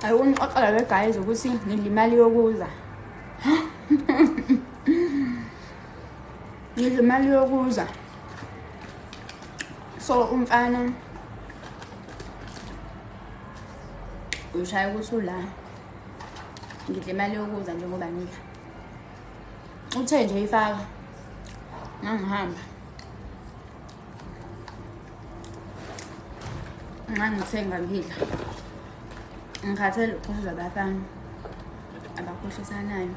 Ayunixoxela ke guys ukuthi ngidla imali yokuza. Ngidla imali yokuza. So umfana ushaya ukuthi ula. Ngidla imali yokuza njengoba ngidla. Uthe nje ifaka. Ngangihamba. Ngangithenga ngidla. Ngikhathele ukukhohlisa abafana. Abakhohlisanayo.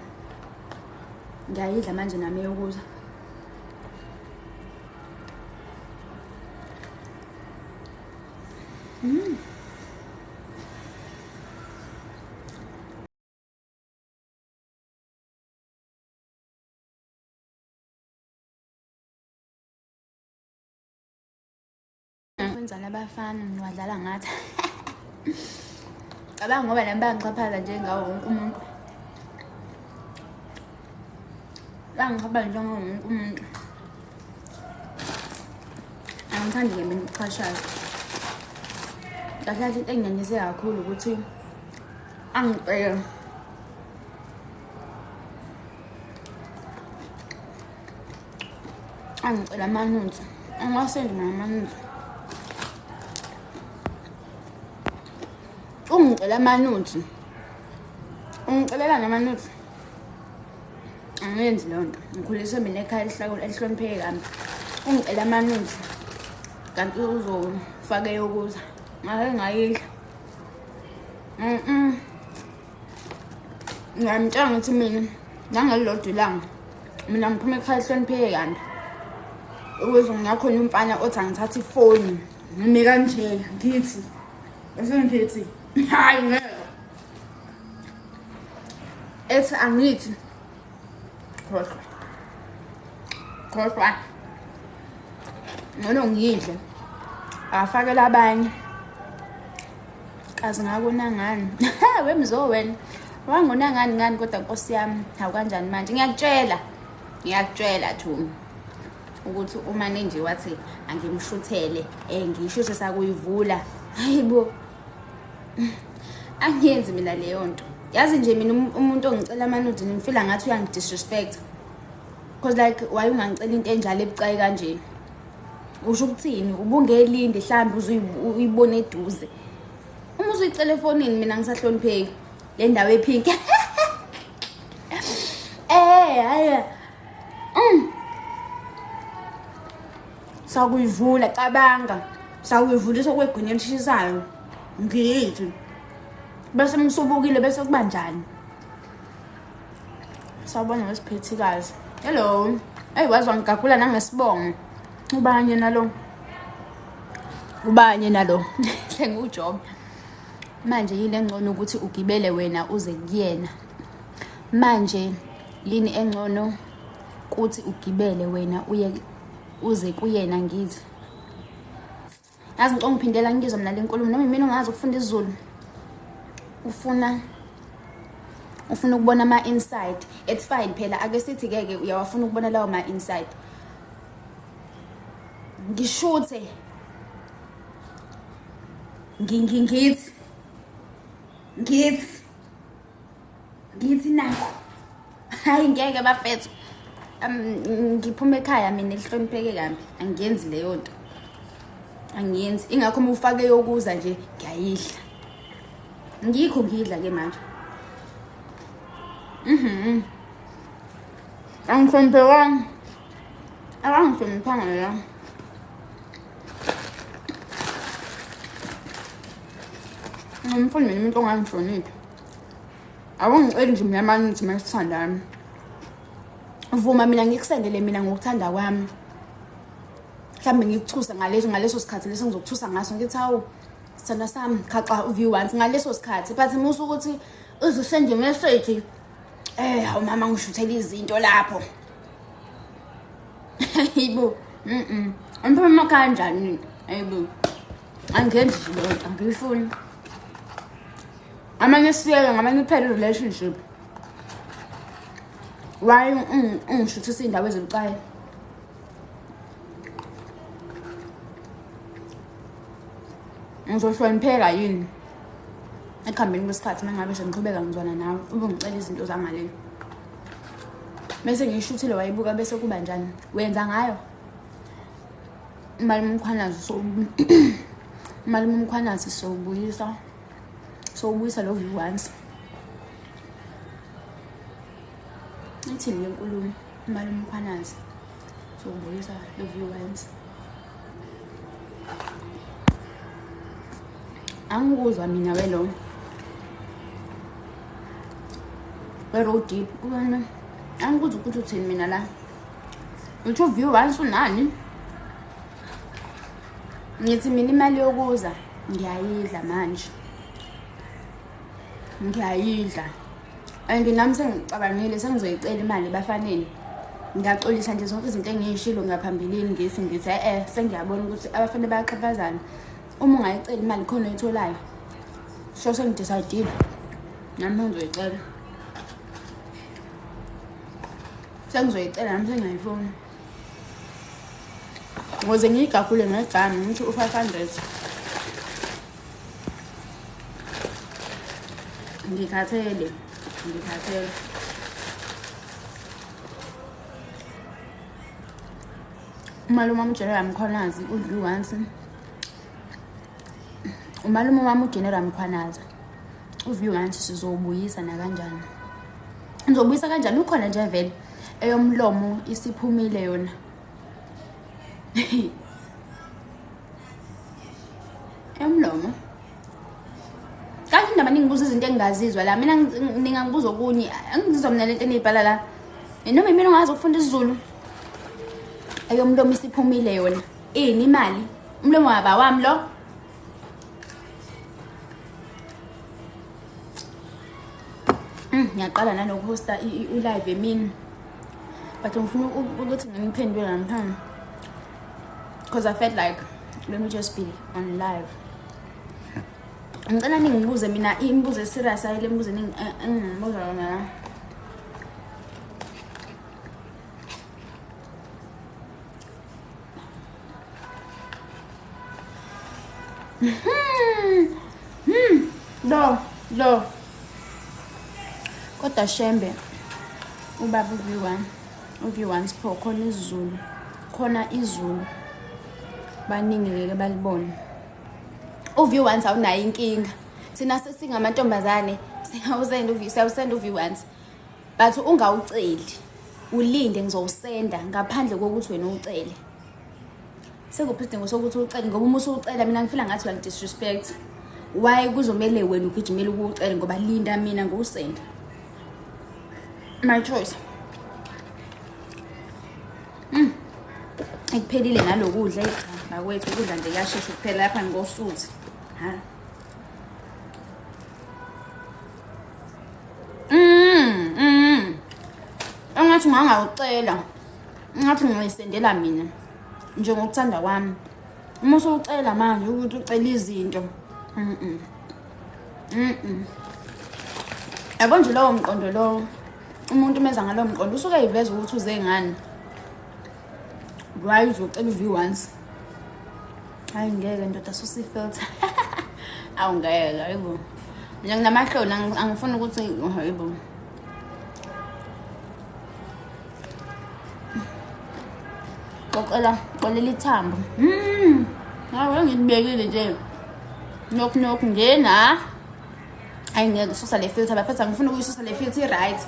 Ngiyayidla manje nami yokuza. Kwenzani abafana ngiwadlala ngathi. Cabanga ngoba nami bangixhaphaza njengawo wonke umuntu. Bangixhaphaza njengawo wonke umuntu. Angithandi ke mina ukuxhashazwa. Kahle into enginyanyise kakhulu ukuthi angicela amanunzi. Angasendi namanunzi. Ungicela amanunzi. Ungicelela namanunzi. Angenzi leyo nto. Ngikhuliswe mina ekhaya elihlonipheke kabi. Ungicela amanunzi. Kanti uzofaka yokuza. Ngake ngayidla. Ngiyamtshela ukuthi mina nangelilodwa ilanga mina ngiphuma ekhaya elihlonipheke kabi. Ukuze ngiyakhona umfana othi angithatha ifoni. Ngime kanje ngithi esengiphethi. Hayi ngeke. Ethi angithi. Khohlwa. Ngcono ngidle. Afakela abanye. Kazi ngakona ngani. Wemzo wena. Wangona ngani kodwa Nkosi yami, hawu kanjani manje? Ngiyakutshela Thumi. Ukuthi uma nje wathi angimshuthele, ngishuthe sakuyivula. Hayibo. Angiyenzi mina leyo nto. Yazi nje mina umuntu ongicela amanudi ngifila ngathi uyangidisrespect. Because like why ungangicela into enjalo ebucayi kanje? Usho ukuthini? Ubungelinde mhlambe uyibone eduze. Uma uzuyicela efonini mina ngisahlonipheki. Le ndawo epink. Hayi. Sakuyivula cabanga. Sakuyivulisa kwegwinya elishisayo. Ngiyithi. Bese ngisubukile bese kuba njani? Sawubona wesiphethikazi. Hello. Hey wazwa ngigagula nangesibongo. Ubanye nalo. Sengujob. Manje yini engcono ukuthi ugibele wena uze kuyena? Manje yini engcono ukuthi ugibele wena uze kuyena ngithi? Yazi ngicela ngiphindela ngizwe mina le nkulumo noma mina ungazi ukufunda isiZulu. Ufuna ukubona ama inside. It's fine phela ake sithi keke uyawafuna ukubona lawo ma inside. Ngishuthe. Ngithi nakho. Hayi ngeke bafethu. Ngiphuma ekhaya mina elihlonipheke kabi. Angiyenzi leyo nto. Angiyenzi. Ingakho uma ufake yokuza nje ngiyayidla. Ngikho ngidla ke manje. Angihloniphekanga. Akangihloniphanga la. Ngimfuni mina umuntu ongangihloniphi. Awungiceli nje mina amanithi masithandana. Vuma mina ngikusendele mina ngokuthanda kwami. Mhlambe ngikuthusa ngaleso sikhathi leso ngizokuthusa ngaso ngithi hawu sithanda sami khaxa view once ngaleso sikhathi but musu ukuthi uzosende message hawu mama ngishuthela izinto lapho. Hayibo. Angiphuma kanjani? Hayibo. Angenzi lo angifuni. Amanye siyeke ngamanye iphele relationship. Why ungishuthisa indawo ezibucayi? Ngizohlonipheka yini? ekuhambeni kwesikhathi mangabe sengiqhubeka ngizwana nawe ube ngicela izinto zangale bese ngishuthile wayibuka bese kuba njani wenza ngayo imali umkhwanazi sobuyisa lo view once ithini lenkulumo imali umkhwanazi sobuyisa lo view once angikuzwa mina welo road deep kubona angikuzwa ukuthi uthini mina la uthi view once unani ngithi mina imali yokuza ngiyayidla manje ngiyayidla and nami sengicabangile sengizoyicela imali bafanele ngiyaxolisa nje zonke izinto engiyishilo ngaphambilini ngithi sengiyabona ukuthi abafane bayaqhaphazana uma ungayicela imali khona oyitholayo so sengidecide nami ngizoyicela sengizoyicela nami sengiyayifuna ngoze ngiyigagule ngegama ngithi u500 ngikhathele umalume uJeneral Mkhwanazi udlu once umalume wami uJeneral Mkhwanazi uview once sizobuyisa na kanjani ngizobuyisa kanjani ukhona nje vele eyomlomo isiphumile yona emlomo kanti indaba ningibuza izinto engingazizwa la mina ningangibuza okunye angizizwa mina lento enibhala la noma mina ungazi ukufunda isiZulu eyomlomo isiphumile yona ini imali umlomo waba wami lo ngiyaqala nanokuhosta u-live emini but ngifuna ukuthi ngiphendule ngaphambi because I felt like let me just be on live ngicela ningibuze mina imibuzo eserious ayile imibuzo engingibuza yona lo kodwa shembe ubaba uview once pho khona izulu baningi ngeke balibone uview once awunayo inkinga thina sesingamantombazane siyawusenda uview once but ungawuceli ulinde ngizowusenda ngaphandle kokuthi wena ucele sekuphi isidingo sokuthi ucele ngoba uma usucela mina ngifila ngathi uyangi disrespect why kuzomela wena ugijimela ukucela ngoba linda mina ngusenda my choice ekuphelile nalokudla bakwethu ukudla nje kuyashesha ukuphela lapha ngosuthi ha angathi ngangawucela ngathi ngiyisendela mina njengokuthanda kwami uma usucela manje ukuthi ucela izinto yabo nje lowo mqondo lo umuntu menza ngalo mqondo usuke ayiveza ukuthi uze ngani why uzocela uview once hayi ngeke ndoda susifilter awungeke hayibo nje nginamahloni angifuni ukuthi hayibo qolela ithambo hayi ngibekile nje nok ngena hayi ngeke susa le filter bafetha ngifuna ukuyisusa le filter right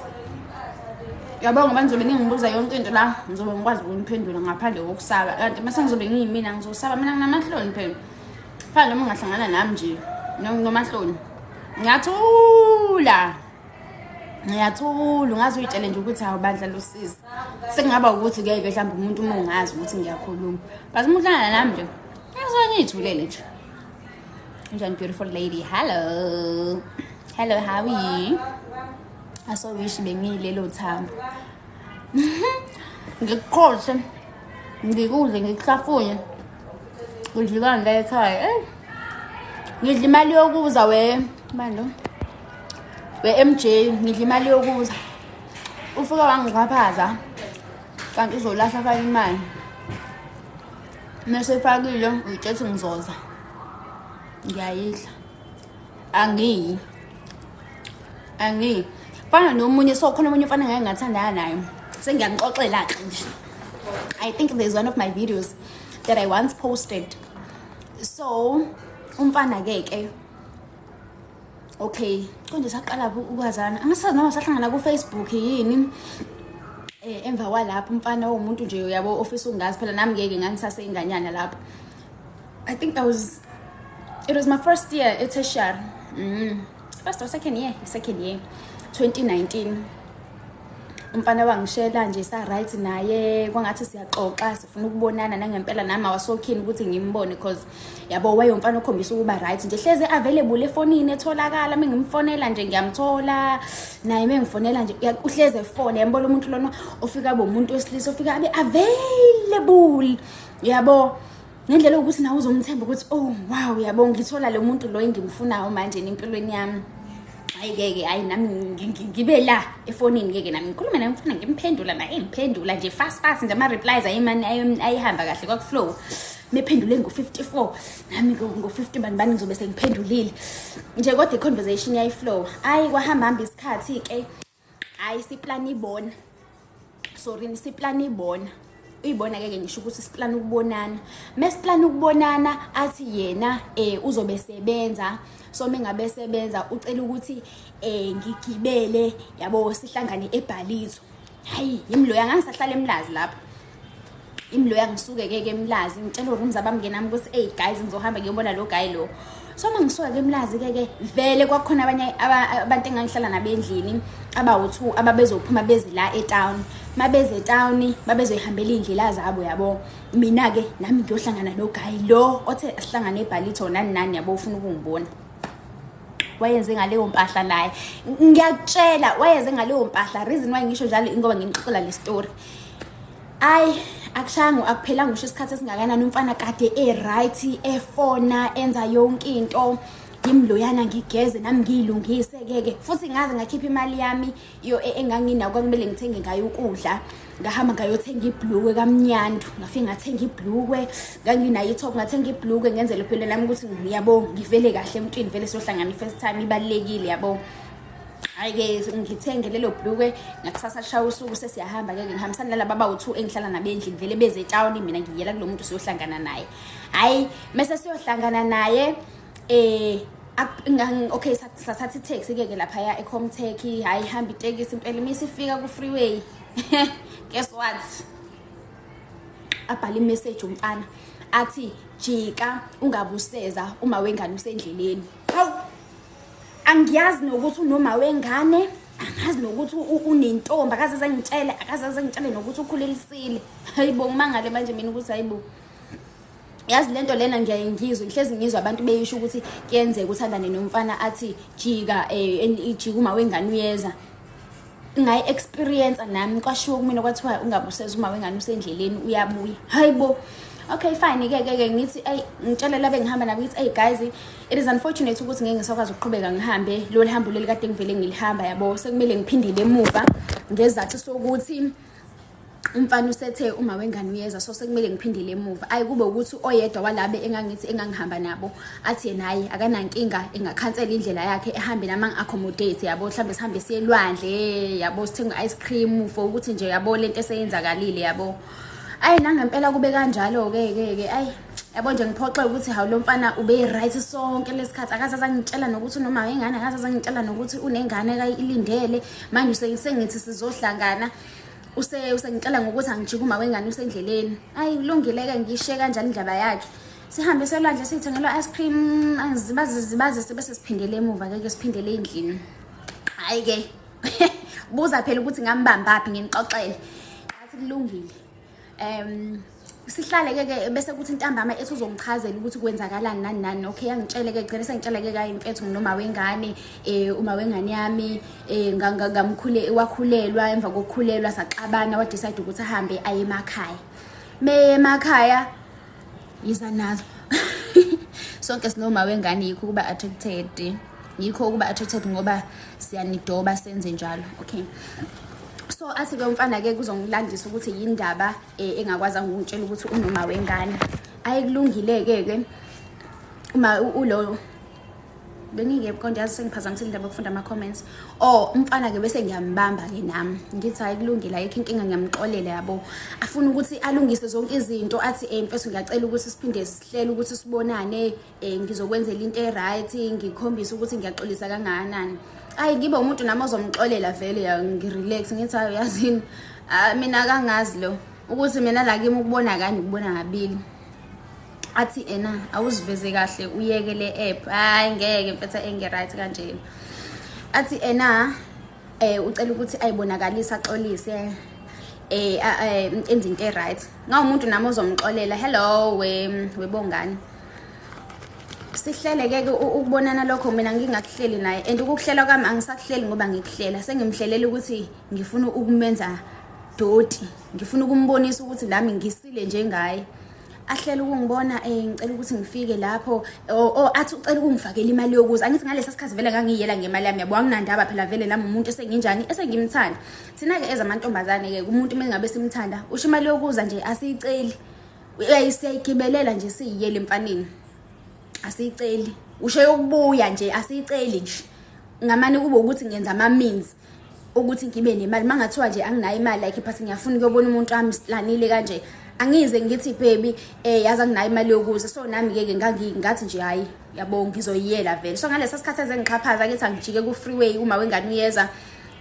yabonga ngoba ngizobe ningibuza yonke into la ngizobe ngikwazi ukuniphendula ngaphandle kokusaba kanti mase ngizobe ngiyimina ngizosaba mina nginamahloni phela fana noma ngahlangana nami nje nginomahloni ngiyathula ngazi uyitshele nje ukuthi awubandla losizi sekungaba ukuthi ngeke mhlawumbe umuntu uma ungazi ukuthi ngiyakhuluma but uma uhlangana nami nje ngizonyithulele nje njani beautiful lady hello how are you I so wish bengilelo thambo ngikhohle ngikudle ngikuhlafunye udlika ngila ekhaya ngidla imali yokuza bando we MJ ngidla imali yokuza ufika wangixhaphaza kanti uzolahla fa imali mase fakile uyithethe ngizoza ngiyayidla Angi fana nomunye so khona omunye mfana ngathanda naye sengiyangixoxela nje. I think there's one of my videos that I once posted. So umfana ke okay konje saqala ukwazana angasazi noma sahlangana ku Facebook yini emva kwalapho umfana womuntu nje yabo office ungazi phela nami ngeke ngangisasenganyana lapho. I think it was my first year at tertiary. First or second year 2019. Umfana wangishela nje sa right naye kwangathi siyaxoxa sifuna ukubonana nangempela nami wasokhini ukuthi ngimbone because yabo waye umfana okhombisa ukuba right nje hleze available efonini etholakala mengimfonela nje ngiyamthola naye mengifonela nje uhleze efone yambona umuntu lona ofika bomuntu wesilisa ofika abe available yabo ngendlela ukuthi nawe uzomthemba ukuthi oh wow yabo ngithola lo muntu lo engimfunayo manje empilweni yami. Ayike ayi nami ngibe la efonini ngeke nami ngikhuluma naye mfana ngimphendula naye ngiphendula nje fast nje ama replies ayimani ayihamba kahle kwa flow mephendule ngo54 nami ngo50 bani ngizobe sengiphendulile nje kodwa i-conversation yayi flow ayi kwahamba isikhathi ke ayi siplan ibona uyibona ke ngisho ukuthi siplan ukubonana mesiplan ukubonana athi yena uzobe sebenza so mengabe sebenza ucela ukuthi ngigibele yabo sihlangane eBhalitho. Hayi imloya ngangisahlala eMlazi lapho imloya ngisuke ke eMlazi ngitshela urooms abamngenami ukuthi hey guys ngizohamba ngiyobona lo guy lo. So mangisuka ke eMlazi ke vele kwakhona abanye abantu engangihlala nabendlini abawu2 ababezophuma beze la eTown mabeze eTown babezoyihambela indlela zabo yabo. Mina ke nami ngiyohlangana no guy lo othe sihlangane eBhalitho nani yabo ufuna ukungibona. Wayenze ngaleyo mpahla naye ngiyakutshela wayenze ngaleyo mpahla reason why ngisho njalo ingoba ngimxoxela le story. Ay akushango akuphelanga ngisho isikhathi esingakanani umfana kade right efona enza yonke into ngimloyana ngigeze nami ngilungise ke futhi ngaze ngakhipha imali yami yo engangina kwakumele ngithenge ngayo ukudla ngahamba ngayothenga ibhlukwe kaMnyandu ngafika ngathenga ibhlukwe nganginayo itop ngathenga ibhlukwe ngenzele phela nami ukuthi ngiyabo ngivele kahle emntwini vele sohlangana first time ibalekile yabo. Ayike ngithenge lelo bhlukwe ngakusasa shaya usuku sesiyahamba ke ngihambisana nalabo abawu2 engihlala nabendlini vele beze eTown mina ngiyela kulomuntu siyohlangana naye. Hayi mase siyohlangana naye okay sathatha itaxi ke lapha ya eComtech hayi hamba itekisi impela misifika ku freeway. Guess what? Abhali message umfana athi jika ungabuseza uma wengane usendleleni. Hawu angiyazi nokuthi unoma wengane angazi nokuthi unentombi akaze ngitshele nokuthi ukhulelisile. Hayibo ngimangale manje mina ukuthi hayibo yazi lento lena ngiyayingizwa ihlezi ngizwa abantu beyisho ukuthi kuyenzeka uthandane nomfana athi jika ijika uma wengane uyeza ngayi experience nami kwashiwo kumina kwathiwa ungabuseza uma wengane usendleleni uyabuya. Hayibo okay fine ke ngithi ay ngitshela labe ngihamba nabo ngithi hey guys it is unfortunate ukuthi ngeke ngisakwazi ukuqhubeka ngihambe lo lihambo leli kade ngivele ngilihamba yabo sekumele ngiphindele emuva ngezathu sokuthi umfana usethe uma wengane uyeza so sekumele ngiphindele emuva. Ayi kube ukuthi oyedwa walabe engangithi engangihamba nabo athi yena hayi akanankinga engakhansela indlela yakhe ehambe nama accommodate yabo mhlambe sihambe siye elwandle yabo sithenga ice cream for ukuthi nje yabo lento eseyenzakalile yabo. Ayi nangempela kube kanjalo ke ayi yabo nje ngiphoxe ukuthi hawu lo mfana ube right sonke lesikhathi akazaza ngitshela nokuthi noma wengane akazaza ngitshela nokuthi unengane kayilindele manje sengithi sizohlangana usengicela ngokuthi angijike uma wengane usendleleni. Ayi kulungileke ngishiye kanjani indaba yakhe sihambe selwandle sithengelwa ice cream azizibaze bese siphindele emuva ke siphindele endlini. Hayi ke buza phela ukuthi ngambamba aphi nginixoxele athi kulungile. Sihlale ke bese kuthi intambama ethi uzongichazela ukuthi kwenzakalani nani. Okay angitshele ke gcina sengitshela ke kayi imfethu noma wengane uma wengane yami ngamkhule wakhulelwa emva kokukhulelwa saqabana wa decide ukuthi ahambe aye emakhaya emakhaya yiza nazo sonke sinoma wengane yikho kuba attracted ngoba siyanidoba senze njalo. Okay so athi ke umfana ke kuzongilandisa ukuthi yindaba engakwazi ngokutshela ukuthi unoma wengane. Ayikulungile ke uma ulo bengingeke konje yazi sengiphazamisile indaba yokufunda ama-comments. Oh, umfana-ke bese ngiyambamba-ke nami ngithi hayi kulungile, ayikho inkinga, ngiyamxolela yabo. Afuna ukuthi alungise zonke izinto, athi mfethu ngiyacela ukuthi siphinde sihlele ukuthi sibonane, ngizokwenzela into e-right, ngikhombisa ukuthi ngiyaxolisa kangakanani. Ayi ngibe umuntu nami ozomxolela vele ngirelax, ngithi hayi yazini mina kangazi lo ukuthi mina la kimi ukubona kanye ukubona ngabili. Athi awuziveze kahle uyeke le app. Hayi ngeke mfethu engeright kanje. Athi ucela ukuthi ayibonakalisa axolise enze into e-right. Ngawumuntu nami ozomxolela, hello webongani. Sihlele ke ukubonana lokho mina ngingakuhleli naye, and ukuhlela kwami angisakuhleli ngoba ngikuhlela, sengimhlelela ukuthi ngifuna ukumenza doti, ngifuna ukumbonisa ukuthi nami ngisile njengaye. Ahlela ukungibona ngicela ukuthi ngifike lapho, athi ucela ukungifakela imali yokuza. Angithi ngalesa sikhathi vele ngangiyela ngemali yami, yabo anginandaba phela vele nami umuntu esenginjani esengimthanda. Thina ke ezamantombazane ke umuntu mengabe simthanda usho imali yokuza nje asiyiceli, siyayigibelela nje siyiyele emfaneni, asiyiceli. Usho yokubuya nje asiyiceli nje, ngamane kube ukuthi ngenza ama means ukuthi ngibe nemali. Mangathiwa nje anginayo imali like phathi ngiyafuna ukuyobona umuntu wami siplanile kanje, angize ngithi baby yazi anginayo imali yokuza. So nami ke ngathi nje hayi yabo ngizoyiyela vele. So ngalesa sikhathi ezengiqhaphaza ngithi angijike ku freeway uma wengane uyeza,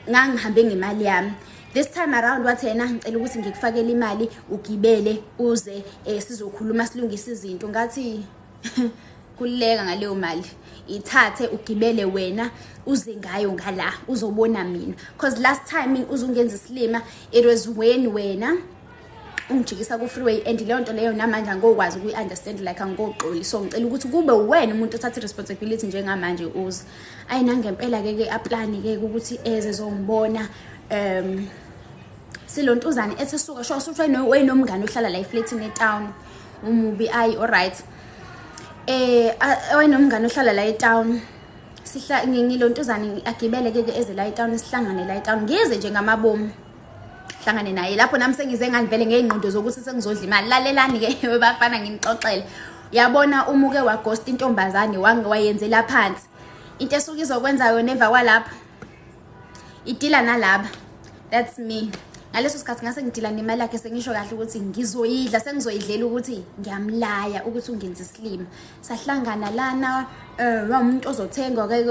ngangihambe ngemali yami. This time around wathi ngicela ukuthi ngikufakele imali ugibele uze sizokhuluma silungisa izinto. Ngathi kuleka ngaleyo mali, ithathe ugibele wena uze ngayo ngala uzobona mina, because last time uzungenza isilima it was when wena ungijikisa ku freeway, and leyo nto leyo namanje angokwazi ukuyi-understand like angoqoli. So ngicela ukuthi kube wena umuntu othatha responsibility njengamanje uze. Ayina ngempela ke aplani ke ukuthi eze zongibona. Silontuzane ethi suka sho usuthe nomngane ohlala la eflatini eTown umubi. Ayi alright, owayenomngane ohlala la eTown, sihla ngilontuzane agibele ke eze la eTown, sihlangane la eTown ngize nje ngamabomu, hlangane naye lapho. Nami sengize ngandivele ngeyingqondo zokuthi sengizodla imali. Lalelani ke bafana ngimxoxele, yabona umuke waghost intombazane wayenzela phansi into esuka izokwenza yona emva kwalapha idila nalaba. That's me. Ngaleso sikhathi ngase ngidila nemali yakhe, sengisho kahle ukuthi ngizoyidla, sengizoyidlela ukuthi ngiyamlaya ukuthi ungenza islima. Sahlangana lana umuntu ozothenga ke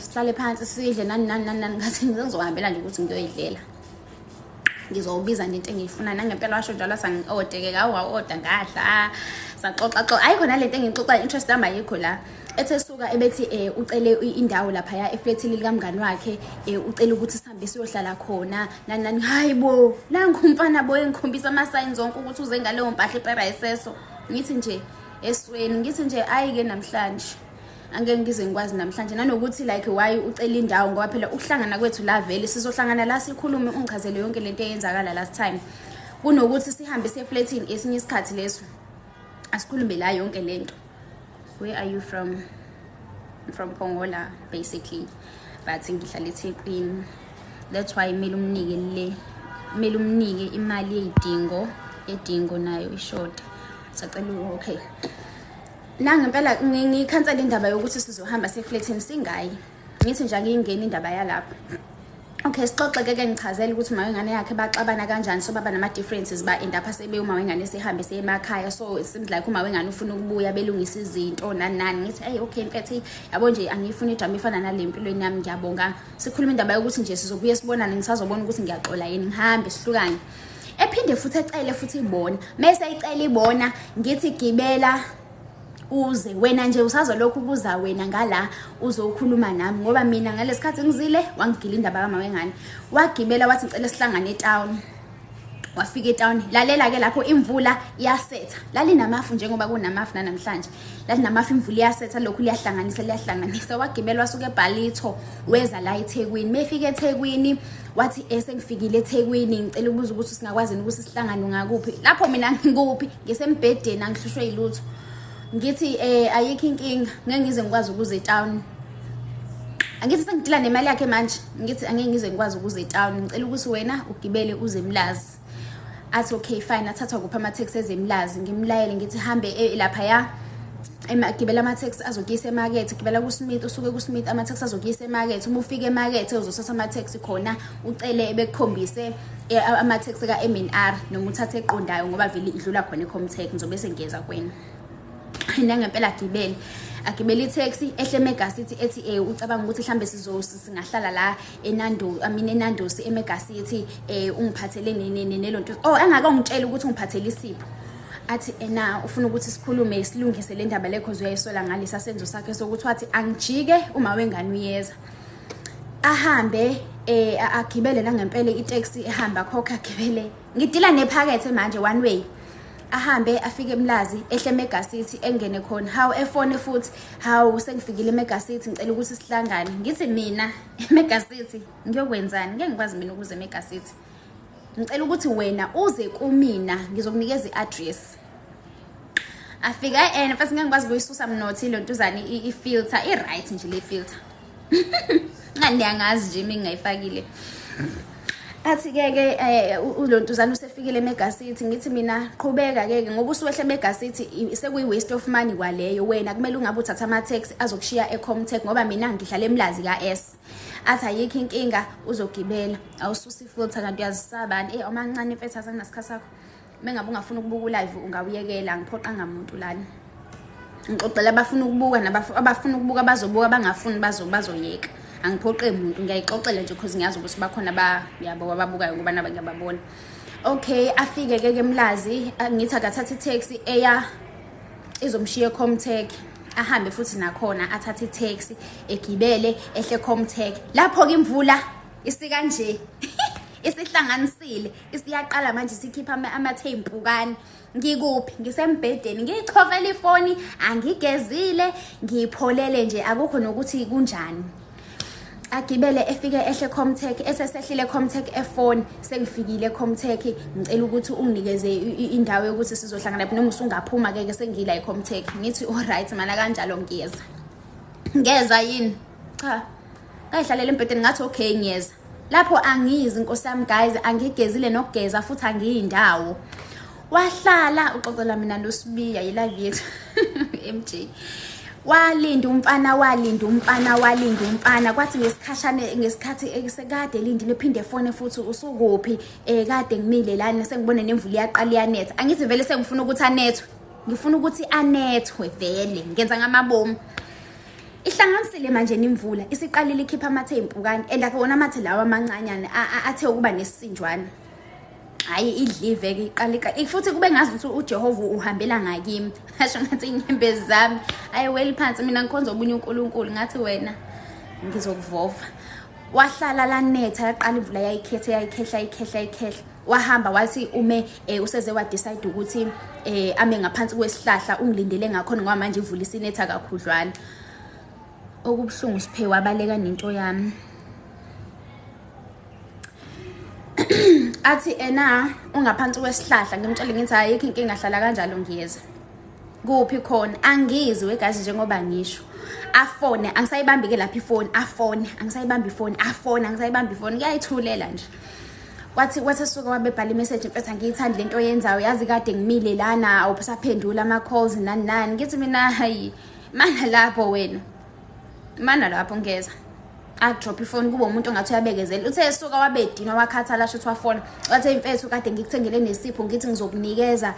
sihlale phansi sidle nani ngathi ngizohambela nje ukuthi ngiyoyidlela, ngizowubiza nje into engiyifuna. Nangempela washo njalo sangi-order-ke order ngadla saxoxa. Ayikho nalento engixoxa interest yami ayikho la. Ethe suka ebethi ucele indawo lapha ya eflatini likamngani wakhe, ucela ukuthi sihambe siyohlala khona nani. Hayibo la ngumfana boy engikhombisa ama signs zonke ukuthi uze ngaleyo mpahla eparayiseso. Ngithi nje esweni, ngithi nje ayike namhlanje angeke ngize ngikwazi namhlanje, nanokuthi like why ucela indawo ngoba phela ukuhlangana kwethu la vele sizohlangana la sikhulume, ungichazele yonke lento eyenzakala last time, kunokuthi sihambe seflatini esinye isikhathi leso asikhulume la yonke lento. Where are you from? I'm from Pongola basically, but ngihlala eThekwini. That's why kumele umnike imali yedingo nayo ishort. Sacela okay. Nangempela ngikhansela indaba yokuthi sizohamba seflatini singayi. Ngithi nje ngingena indaba yalapha. Okay, sixoxe ke ngichazela ukuthi mawengane yakhe baxabana kanjani, so baba nama differences ba end up sebe uma wengane sihambe semakhaya. So it seems like uma wengane ufuna ukubuya belungisa izinto nani. Ngithi hey okay mfethu yabo nje angifuni ijama ifana nale empilweni yami, ngiyabonga. Sikhuluma indaba yokuthi nje sizobuye sibonane, ngisazobona ukuthi ngiyaxola yini, ngihambe sihlukane. Ephinde futhi ecele futhi ibona, mase icela ibona ngithi gibela uze wena nje usazolokhu kuza wena ngala uzokhuluma nami, ngoba mina ngalesikhathi ngizile wangigila indaba kamawengane. Wagibela wathi ngicela sihlangane eTown, wafika eTown. Lalela ke lapho imvula iyasetha, lalinamafu njengoba kunamafu namhlanje, lalinamafu imvula iyasetha, lokhu liyahlanganisa. Wagibela wasuka eBhalitho weza la eThekwini. Mefika eThekwini wathi sengifikile eThekwini ngicela ukubuza ukuthi singakwazi ukuthi sihlangane ngakuphi. Lapho mina ngikuphi, ngisembedeni angihlushwe yilutho. Ngithi ayikho inkinga, ngeke ngize ngikwazi ukuze eTown. Angithi sengidila nemali yakhe manje, ngithi angeke ngize ngikwazi ukuze eTown, ngicela ukuthi wena ugibele uze eMlazi. Athi okay fine, athathwa kuphi ama taxi eze eMlazi. Ngimlayele ngithi hambe lapha ya gibela ama-taxi azokuyisa emakethe, gibela kuSmith, usuke kuSmith ama-taxi azokuyisa emakethe. Uma ufika emakethe uzothatha ama-taxi khona ucele bekukhombise ama-taxi ka-M&R noma uthathe eqondayo ngoba vele idlula khona eComTech, ngizobe sengiyeza kuwena. Nangempela agibela itaxi ehle eMega City ethi ucabanga ukuthi mhlambe singahlala la eNandos eMega City ungiphathele nelonto. Angake ungitshela ukuthi ngiphathele isipho. Athi ufuna ukuthi sikhulume silungise le ndaba le cause uyayisola ngalesa senzo sakhe sokuthi wathi angijike uma wengane uyeza. Ahambe agibele nangempela itaxi ehamba khokha agibele. Ngidila nephakethe manje one way. Ahambe afike eMlazi ehle eMega City engene khona. How efone futhi how sengifikile eMega City ngicela ukuthi sihlangane. Ngithi mina eMega City ngiyokwenzani? Ngeke ngikwazi mina ukuze eMega City. Ngicela ukuthi wena uze kumina ngizokunikeza i-address. Afika mfethu ngeke ngikwazi ukuyisusa mnothi lontuzana i-filter i-right nje le filter. Ngani angazi nje mina ngayifakile. Athi ke ulontuzana usefikile eMega City ngithi mina qhubeka ke ngoba usuwehle eMega City sekuyi waste of money kwaleyo wena kumele ungabe uthatha ama taxi azokushiya eComTech ngoba mina ngihlala eMlazi kaS. Athi ayikho inkinga uzogibela awususi filter kanti uyazisabani amancane mfethu asangasikha sakho mengabe ungafuna ukubuka live ungawuyekela ngiphoqa ngamuntu lana. Ngixoxela abafuna ukubuka abafuna ukubuka abazobuka abangafuni bazoyeka. Angiphoqe umuntu ngiyayixoxela nje because ngiyazi ukuthi bakhona yabo ababukayo ngoba naba ngiyababona. Okay afike ke eMlazi ngithi akathatha itaxi eya izomshiya eComTech. Ahambe futhi nakhona athathe itaxi egibele ehle eComTech. Lapho ke imvula isika nje isihlanganisile isiyaqala manje sikhipha amathempukani. Ngikuphi ngisembhedeni ngichofela ifoni angigezile ngipholele nje akukho nokuthi kunjani. Agibele efike ehle eComTech esesehlile eComTech efone sengifikile eComTech ngicela ukuthi unginikeze indawo yokuthi sizohlangana lapho noma usungaphuma ke sengila eComTech. Ngithi alright mana kanjalo ngiyeza yini cha ngayihlalele embhedeni ngathi okay ngiyeza lapho angizi inkosi yami guys angigezile nokugeza futhi angiyindawo. Wahlala uxoxela mina noSibiya yilive yethu MJ. Walinda umfana kwathi ngesikhathi esekade elindile ephinde efone futhi usukuphi kade ngimile lana sengibone nemvula iyaqala iyanetha. Angithi vele sengifuna ukuthi anethwe ngifuna ukuthi anethwe vele ngenza ngamabomu. Ihlanganisile manje imvula isiqalile ikhipha amathempukani wona amathe lawa amancanyane athe ukuba nesisinjwana. Hayi idlive ke iqalika futhi kube ngazi ukuthi uJehova uhambela ngakimi asho ngathi inyembezi zami ayi well phansi mina ngikhonza obunye uNkulunkulu ngathi wena ngizokuvova. Wahlala lanetha yaqala imvula yayikhehla wahamba wathi ume useze wa decide ukuthi ame ngaphansi kwesihlahla ungilindele ngakhona ngoba manje imvula isinetha kakhudlwana. Okubhlungu siphe wabaleka nento yami. Athi ungaphansi kwesihlahla ngimtshela ngithi ayikho inkinga hlala kanjalo ngiyeza. Kuphi khona angizi wegazi njengoba ngisho. Afone angisayibambi ke lapha ifoni afone angisayibambi ifoni afone angisayibambi ifoni ngiyayithulela nje. Kwathi suka wabebhala imessage mfethu ngiyithanda lento oyenzayo yazi kade ngimile lana awusaphendula ama calls nani ngithi mina hayi mana lapho wena mana lapho ngeza. Drop ifoni kuba umuntu ongathi uyabekezela uthe esuka wabedina wakhathala shothi wafona wathe imfethu kade ngikuthengele nesipho ngithi ngizokunikeza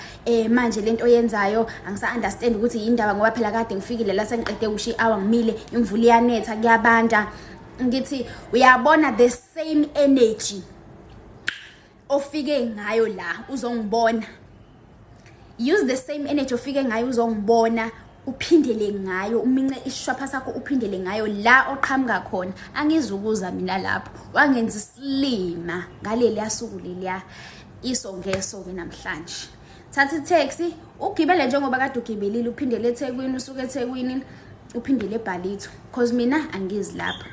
manje lento oyenzayo angisa understand ukuthi yindaba ngoba phela kade ngifikile la sengiqede ushi hour ngimile imvula iyanetha kuyabanda. Ngithi uyabona the same energy ofike ngayo la uzongibona, use the same energy ofike ngayo uzongibona uphindele ngayo umince ishwapha sakho uphindele ngayo la oqhamuka khona. Angizukuza mina lapho wangenza isilima ngaleli yasuku leliya isongeso ke namhlanje. Thatha itaxi ugibele njengoba kade ugibelile uphindele eThekwini usuke eThekwini uphindele eBhalitho because mina angizi lapho.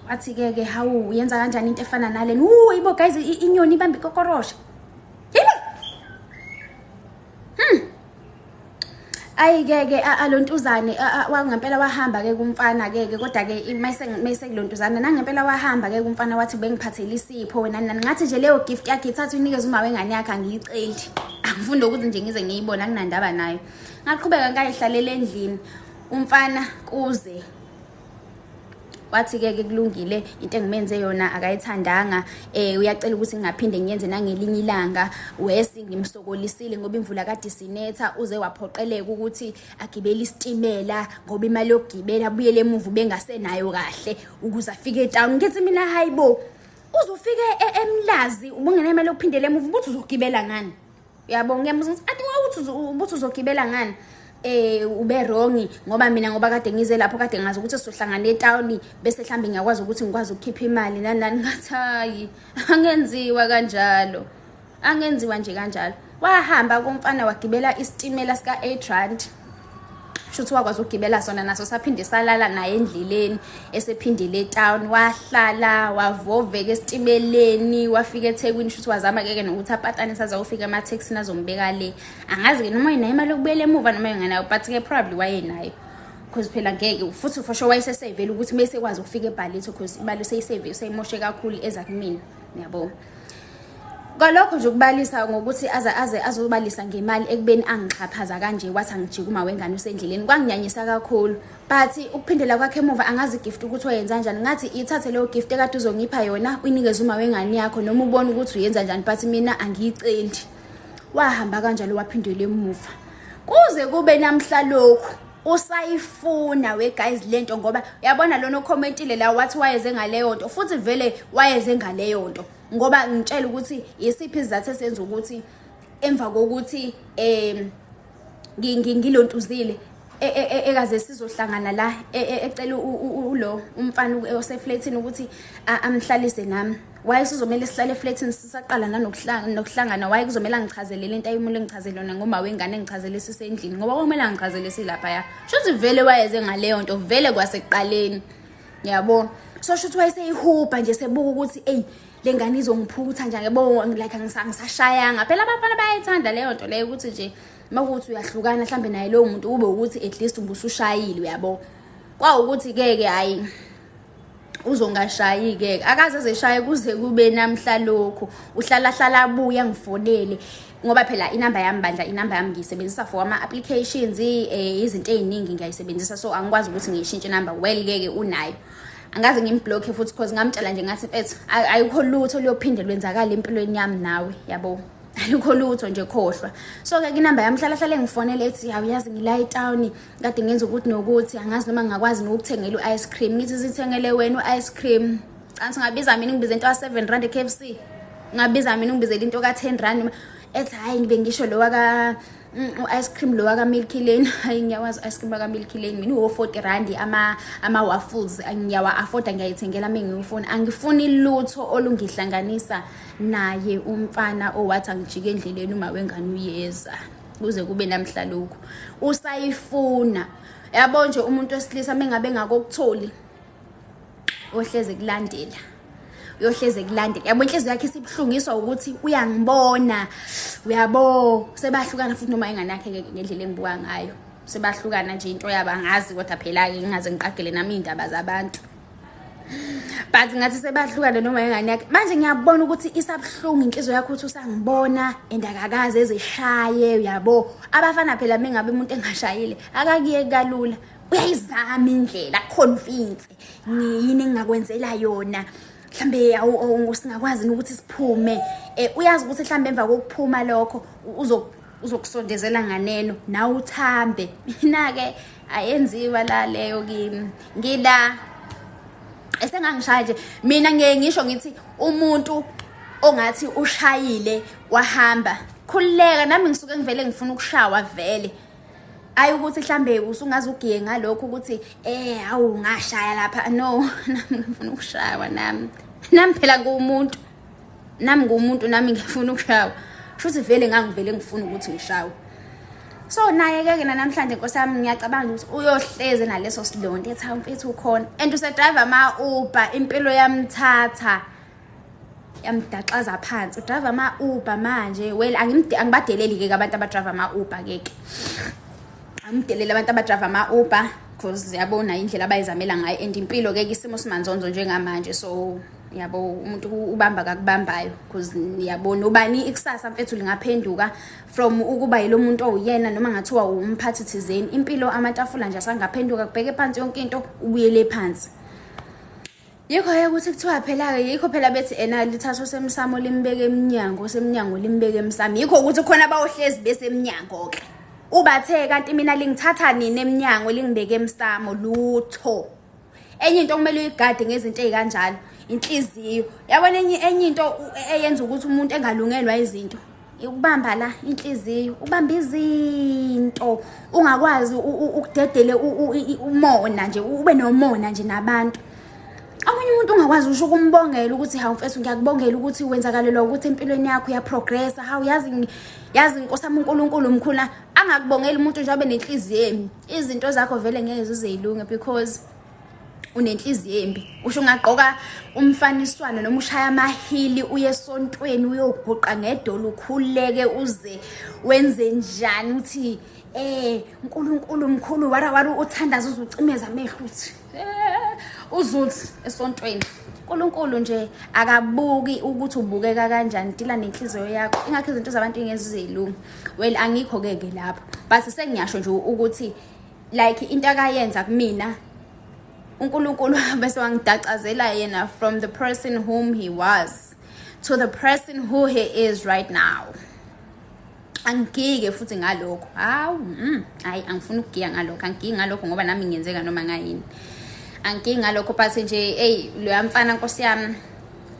Wathi ke hawu uyenza kanjani into efana naleni yibo guys inyoni ibamba ikokorosha ayi ke alontuzane wangempela wahamba ke kumfana ke kodwa ke mayise kulontuzana nangempela wahamba ke kumfana wathi bengiphathele isipho wena ngathi nje leyo gift yakhe ithatha unikeze uma wengane yakhe angiyiceli angifunda ukuthi nje ngize ngiyibona kunandaba nayo. Ngaqhubeka ngayihlalela endlini. Umfana kuze wathi-ke kulungile into engimenze yona akayithandanga, uyacela ukuthi ngingaphinde ngiyenze nangelinye ilanga. Wesi ngimsokolisile ngoba imvula kade sinetha, uze waphoqeleka ukuthi agibele isitimela ngoba imali yokugibela abuyele emuva bengasenayo kahle ukuze afike etown. Ngithi mina hayibo, uzofike eMlazi ubungena imali yokuphindela emuva ubuthi uzogibela ngani? Uyabona ngiyambuza ukuthi athi ukuthi ubuthi uzogibela ngani? Ube wrong ngoba mina ngoba kade ngize lapho kade ngazi ukuthi sizohlangana etown bese mhlambe ngiyakwazi ukuthi ngikwazi ukukhipha imali nani ngathi hayi angenziwa kanjalo, angenziwa nje kanjalo. Wahamba kumfana wagibela isitimela sika 8 rand. Shuthi wakwazi ukugibela sona naso saphinde salala naye endleleni esephindile etown. Wahlala wavoveka esitimeleni wafika eThekwini. Shuthi wazama keke nokuthi apatane sazawufika ama taxi nazombeka le. Angazi ke noma inayo imali yokubuyela emuva noma enganayo, but ke probably wayenayo because phela ngeke futhi for sure wayesesavele ukuthi bese kwazi ukufika eBhalitho because imali seyisave seyimoshe kakhulu eza kumina, uyabo. Kalokho nje ukubalisa ngokuthi azobalisa ngemali ekubeni angixhaphaza kanje wathi angijika uma wengane usendleleni kwanginyanyisa kakhulu. But ukuphindela kwakhe emuva angazi gift ukuthi wayenza kanjani. Ngathi ithathe leyo gift ekade uzongipha yona uyinikeze uma wengane yakho noma ubone ukuthi uyenza kanjani, but mina angiyiceli. Wahamba kanjalo waphindela emuva. Kuze kube namhla lokhu usayifuna we guys lento ngoba uyabona lona ucommentile la wathi wayeze ngaleyo nto futhi vele wayeze ngaleyo nto ngoba ngitshela ukuthi yisiphi izathu esenza ukuthi emva kokuthi ngilontuzile ekaze sizohlangana la ecela ulo umfana oseflatini ukuthi amhlalise nami. Waye sizomela sihlale eflatini sisaqala nokuhlangana. Waye kuzomela ngichazelele into ayimule ngichazele yona ngoma wengane ngichazele sisendlini ngoba kumele ngichazele silapha ya. Shuthi vele wayeze ngaleyo nto vele kwasekuqaleni, yabo. So shuthi wayeseyihupa nje sebuka ukuthi lengane izongiphutha nje yabo like angisashayanga. Phela abafana bayayithanda leyo nto leyo ukuthi nje makuthi uyahlukana mhlambe naye lo muntu ube ukuthi at least ubusushayile, uyabo. Kwa ukuthi ke hayi uzongashayi ke akaze ezeshaye kuze kube namhla lokho uhlala abuya ngifonele ngoba phela inamba yami bandla inamba yami ngiyisebenzisa for ama applications izinto eziningi ngiyayisebenzisa, so angikwazi ukuthi ngiyishintshe inamba. Well ke unayo angaze ngimblock futhi because ngamtshela nje ngathi mfethu ayikho lutho liyophinde lwenzakala empilweni yami nawe, yabo. Ayikho lutho nje khohlwa. So ke inamba yami hlala ngifonele ethi awuyazi ngila etown kade ngenza ukuthi nokuthi angazi noma ngakwazi nokuthengela uice cream. Ngithi sithengele wena uice cream cansi ngabiza mina ngibiza into ka7 rand eKFC, ngabiza mina ngibizela into ka10 rand ethi hayi ngibe ngisho lo waka ice cream lo waka Milky Lane. Hayi ngiyawazi ice cream waka Milky Lane mina u40 rand ama waffles ngiyawa afforda ngiyayithengela mina ngiyifuna. Angifuni lutho olungihlanganisa naye umfana owathi angijike endleleni uma wengane uyeza kuze kube namhla lokho usayifuna, yabo. Nje umuntu wesilisa mengabe ngakokutholi ohleze kulandela uyohleze kulandela, yabo. Inhliziyo yakhe isibhlungiswa ukuthi uyangibona, uyabo. Sebahlukana futhi noma ingane yakhe ngendlela engibuka ngayo sebahlukana nje into yabo angazi kodwa phela ke ngingaze ngiqagele nami indaba zabantu, but ngathi sebahlukana noma ingane yakhe. Manje ngiyabona ukuthi isabhlungu inhliziyo yakhe ukuthi usangibona endakakaze ezishaye, uyabo. Abafana phela mengabe umuntu engashayile akakiye kalula uyayizama indlela convince yini engakwenzela yona mhlambe usingakwazi ukuthi siphume. Uyazi ukuthi mhlambe emva kokuphuma lokho uzokusondezela nganeno nawe uthambe. Mina ke ayenziwa la leyo kimi ngila esengangishaya nje mina ngeke ngisho ngithi umuntu ongathi ushayile wahamba khuleka nami ngisuke ngivele ngifuna ukushawa vele. Ayi ukuthi mhlambe usungaze ugiye ngalokho ukuthi awu ngashaya lapha, no. Nami ngifuna ukushawa nami phela ngumuntu, nami ngifuna ukushawa. Shuthi vele ngangivele ngifuna ukuthi ngishawe. So naye ke namhlanje Nkosi yami ngiyacabanga ukuthi uyohleze naleso silonto ethi mfethu ukhona and usedriver ama Uber impilo yamthatha yamdaxaza phansi. Udriver ama Uber manje well angibadeleli ke abantu abadriver ama Uber ke amdelele abantu abadriver ama Uber because yabona indlela abayizamela ngayo and impilo ke isimo simanzonzo njengamanje, so yabo umuntu ubamba kakubambayo because yabona ubani ikusasa mfethu lingaphenduka from ukuba yilo muntu oyena noma ngathiwa umphathi thizeni. Impilo amatafula nje asangaphenduka kubheke phansi yonke into ubuyele phansi. Yikho ukuthi kuthiwa phela ke yikho phela bethi ena lithatha semsamo limbeke eminyango semnyango limbeke emsamo. Yikho ukuthi khona abawohlezi bese eminyango ke ubathe kanti mina lingithatha nini eminyango lingibeke emsamo lutho. Enye into kumele uyigade ngezinto ezikanjalo inhliziyo. Yabona enye into eyenza ukuthi umuntu engalungelwa izinto ukubamba la inhliziyo, ubamba izinto ungakwazi ukudedele umona nje ube nomona nje nabantu. Abanye umuntu ungakwazi usho ukumbongela ukuthi hawu mfethu ngiyakubongela ukuthi wenzakalelwa ukuthi empilweni yakho uyaprogressa. Hawu yazi Nkosi yami uNkulunkulu mkhulu angakubongela umuntu nje abe nenhliziyo embi. Izinto zakho vele ngeke zizilunge because unenhliziyo embi. Usho ungaqoka umfaniswano noma ushaya amahili uye esontweni uyoguqa ngedolo ukhuleke uze wenze njani uthi uNkulunkulu mkhulu wara uthandaza uzucimeza amehlo uthi uzuthi esontweni. uNkulunkulu nje akabuki ukuthi ubukeka kanjani dila nenhliziyo yakho. Ingakho izinto zabantu ingezizilunga. Well angikho ke lapho but sengiyasho nje ukuthi like into akayenza kumina uNkulunkulu bese wangidacazela yena from the person whom he was to the person who he is right now. Angike futhi ngalokho. Hawu hayi angifuni ukugiya ngalokho. Angiki ngalokho ngoba nami ngiyenzeka noma ngayini. Angiki ngalokho but nje lo mfana Nkosi yami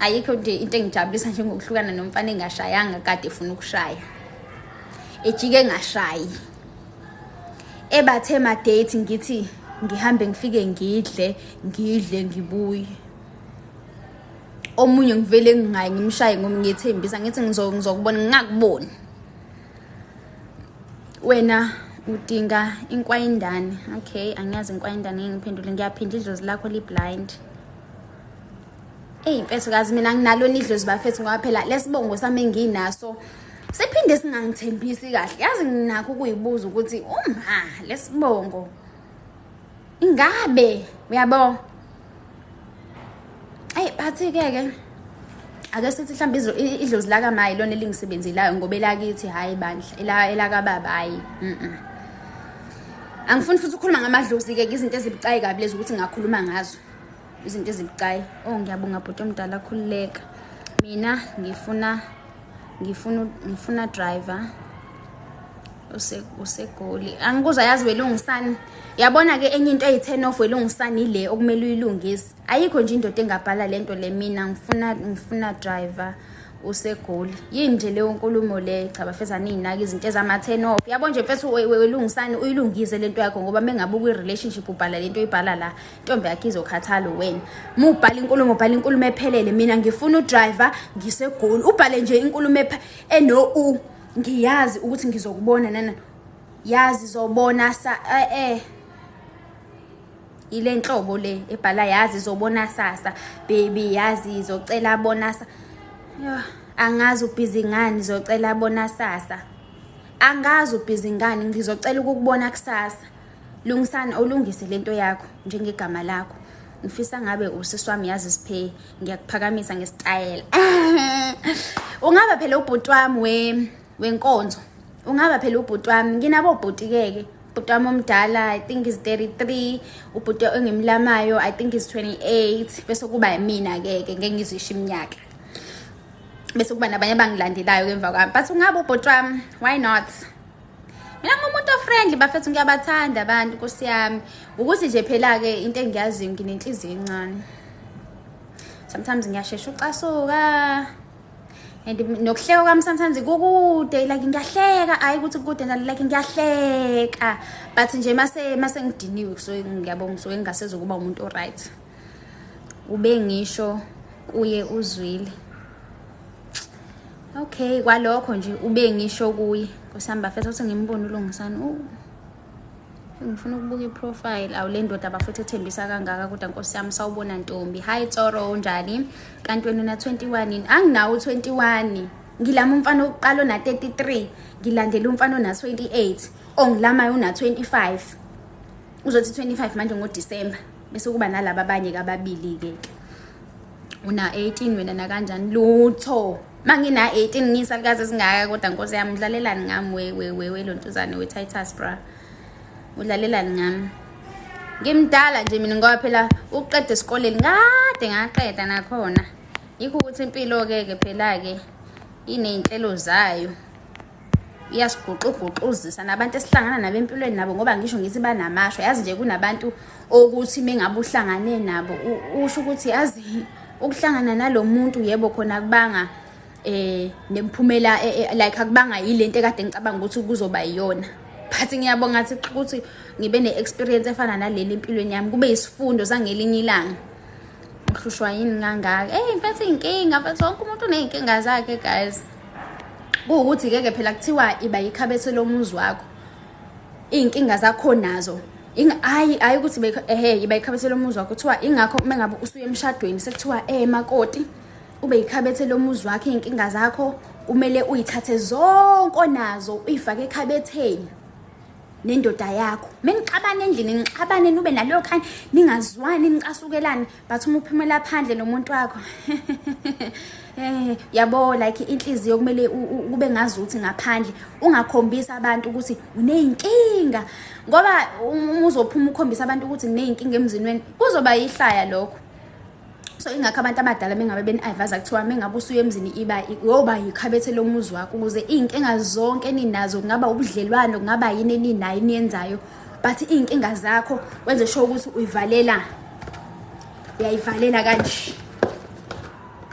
ayikho nje into engijabulisa nje ngokuhlukana nomfana engashayanga kade efuna ukushaya. Ejike ngashayi. Ebathe ma date ngithi ngihambe ngifike ngidle ngibuye. Omunye ngivele ngingayi ngimshaye ngoba ngiyethembisa ngithi ngizokubona ngingakuboni. Wena udinga inkwayindane. Okay, angiyazi inkwayindane ngiphendule ngiyaphinda idlozi lakho li blind. Mfethu kazi mina nginalo idlozi bafethu ngoba phela lesibongo sami enginaso siphinde singangithembisi kahle. Yazi nginakho ukuyibuza ukuthi lesibongo ingabe uyabo bathi ke ake sithi mhlawumbe idlozi laka mayi lona elingisebenzelayo ngoba elakithi hayi bandla elaka baba hayi angifuni futhi ukukhuluma ngamadlozi ke izinto ezibucayi kabi lezi ukuthi ngakhuluma ngazo izinto ezibucayi. Ngiyabonga bhuti omdala akhululeka. Mina ngifuna driver usegoli. Angikuza yazi welungisani. Yabona ke enye into eyi-10 off welungisani ile okumele uyilungise. Ayikho nje indoda engabhala lento le mina ngifuna driver usegoli. Yini nje leyo nkulumo le cha bafezana izinaki izinto ezama-10 off. Yabo nje mfethu welungisani uyilungise lento yakho ngoba mengabuka i-relationship ubhala lento uyibhala la intombi yakhe izokhathala wena. Ubhala inkulumo ephelele mina ngifuna udriver ngisegoli. Ubhale nje inkulumo eno ngiyazi ukuthi ngizokubona nana yazi zobona ile nhlobo le ebhala yazi izobona sasa baby yazi izocela bona angazi ubhizi ngani izocela bona sasa angazi ubhizi ngani ngizocela ukukubona kusasa. Lungisana ulungise lento yakho njengegama lakho. Ngifisa ngabe usisi wami yazi siphe ngiyakuphakamisa ngesitayela. Ungaba phela ubhuti wami wenkonzo. Ungaba phela ubhuti wami nginabo ubhuti keke. Ubhuti wami omdala I think is 33, ubhuti engimlamayo I think is 28 bese kuba yimina keke ngeke ngizisho iminyaka. Bese kuba nabanye abangilandelayo emva kwami. But ungaba ubhuti wami why not? Mina ngumuntu friendly bafethu ngiyabathanda abantu Nkosi yami. Ukuthi nje phela ke into engiyaziyo nginenhliziyo encane. Sometimes ngiyashesha ucasuka. And nokuhleka kwami sometimes kukude like ngiyahleka ayi ukuthi kude like ngiyahleka but nje mase ngidiniwe so ngiyabonga ngisuke ngingasezokuba umuntu oright. Ube ngisho kuye uzwile. Okay kwalokho nje ube ngisho kuye kusamba fethu ukuthi ngimbone ulungisani. Ngifuna ukubuka iprofile awule ndoda abafethu ethembisa kangaka kodwa Nkosi yami sawubona ntombi. Hi Tsoro njani? Kanti wena 21 anginawo 21. Ngilama umfana oqala ona 33, ngilandela umfana ona 28, ongilamayo una 25. Uzothi 25 manje ngoDisemba bese kuba nalabo abanye kababili ke. una 18 wena na kanjani lutho mangina 18 ngisalikazi singaka kodwa Nkosi yami udlalelani ngami we lontuzane we Titus bra udlalelani ngami ngimdala nje mina ngoba phela uqeda esikoleni kade ngaqeda nakhona yikho ukuthi impilo ke phela ke ineinhlelo zayo iyasiguquguquzisa nabantu esihlangana nabo empilweni nabo ngoba ngisho ngithi banamashwa yazi nje kunabantu ukuthi mengabe uhlangane nabo usho ukuthi yazi ukuhlangana nalomuntu yebo khona kubanga nemphumela like akubanga yilento ekade ngicabanga ukuthi kuzoba yiyona but ngiyabonga ngathi ukuthi ngibe neexperience efana naleli empilweni yami kube isifundo sangelinye ilanga uhlushwa yini ngangaka mfethu inkinga but sonke umuntu uneyinkinga zakhe guys ukuthi ke phela kuthiwa iba yikhabethe lomuzi wakho inkinga zakho nazo hayi ukuthi iba yikhabethe lomuzi wakho kuthiwa ingakho mengabe usuye emshadweni sekuthiwa makoti ube yikhabethe lomuzi wakho inkinga zakho kumele uyithathe zonke nazo uyifake ekhabetheni nendoda yakho menixabana endlini nixabane nube naloyo khani ningazwani nicasukelani but uma uphumela phandle nomuntu wakho yabo like inhliziyo kumele kube ngazuthi ngaphandle ungakhombisa abantu ukuthi uneyinkinga ngoba uzophuma ukhombisa abantu ukuthi uneyinkinga emzinweni kuzoba yihlaya lokho so ingakho abantu abadala mengabe beni-advise kuthiwa mengabe usuye emzini yoba yikhabethe lomuzi wakho ukuze iy'nkinga zonke ninazo kungaba ubudlelwano kungaba yini eninayo eniyenzayo but iy'nkinga zakho wenze sure ukuthi uyayivalela kanje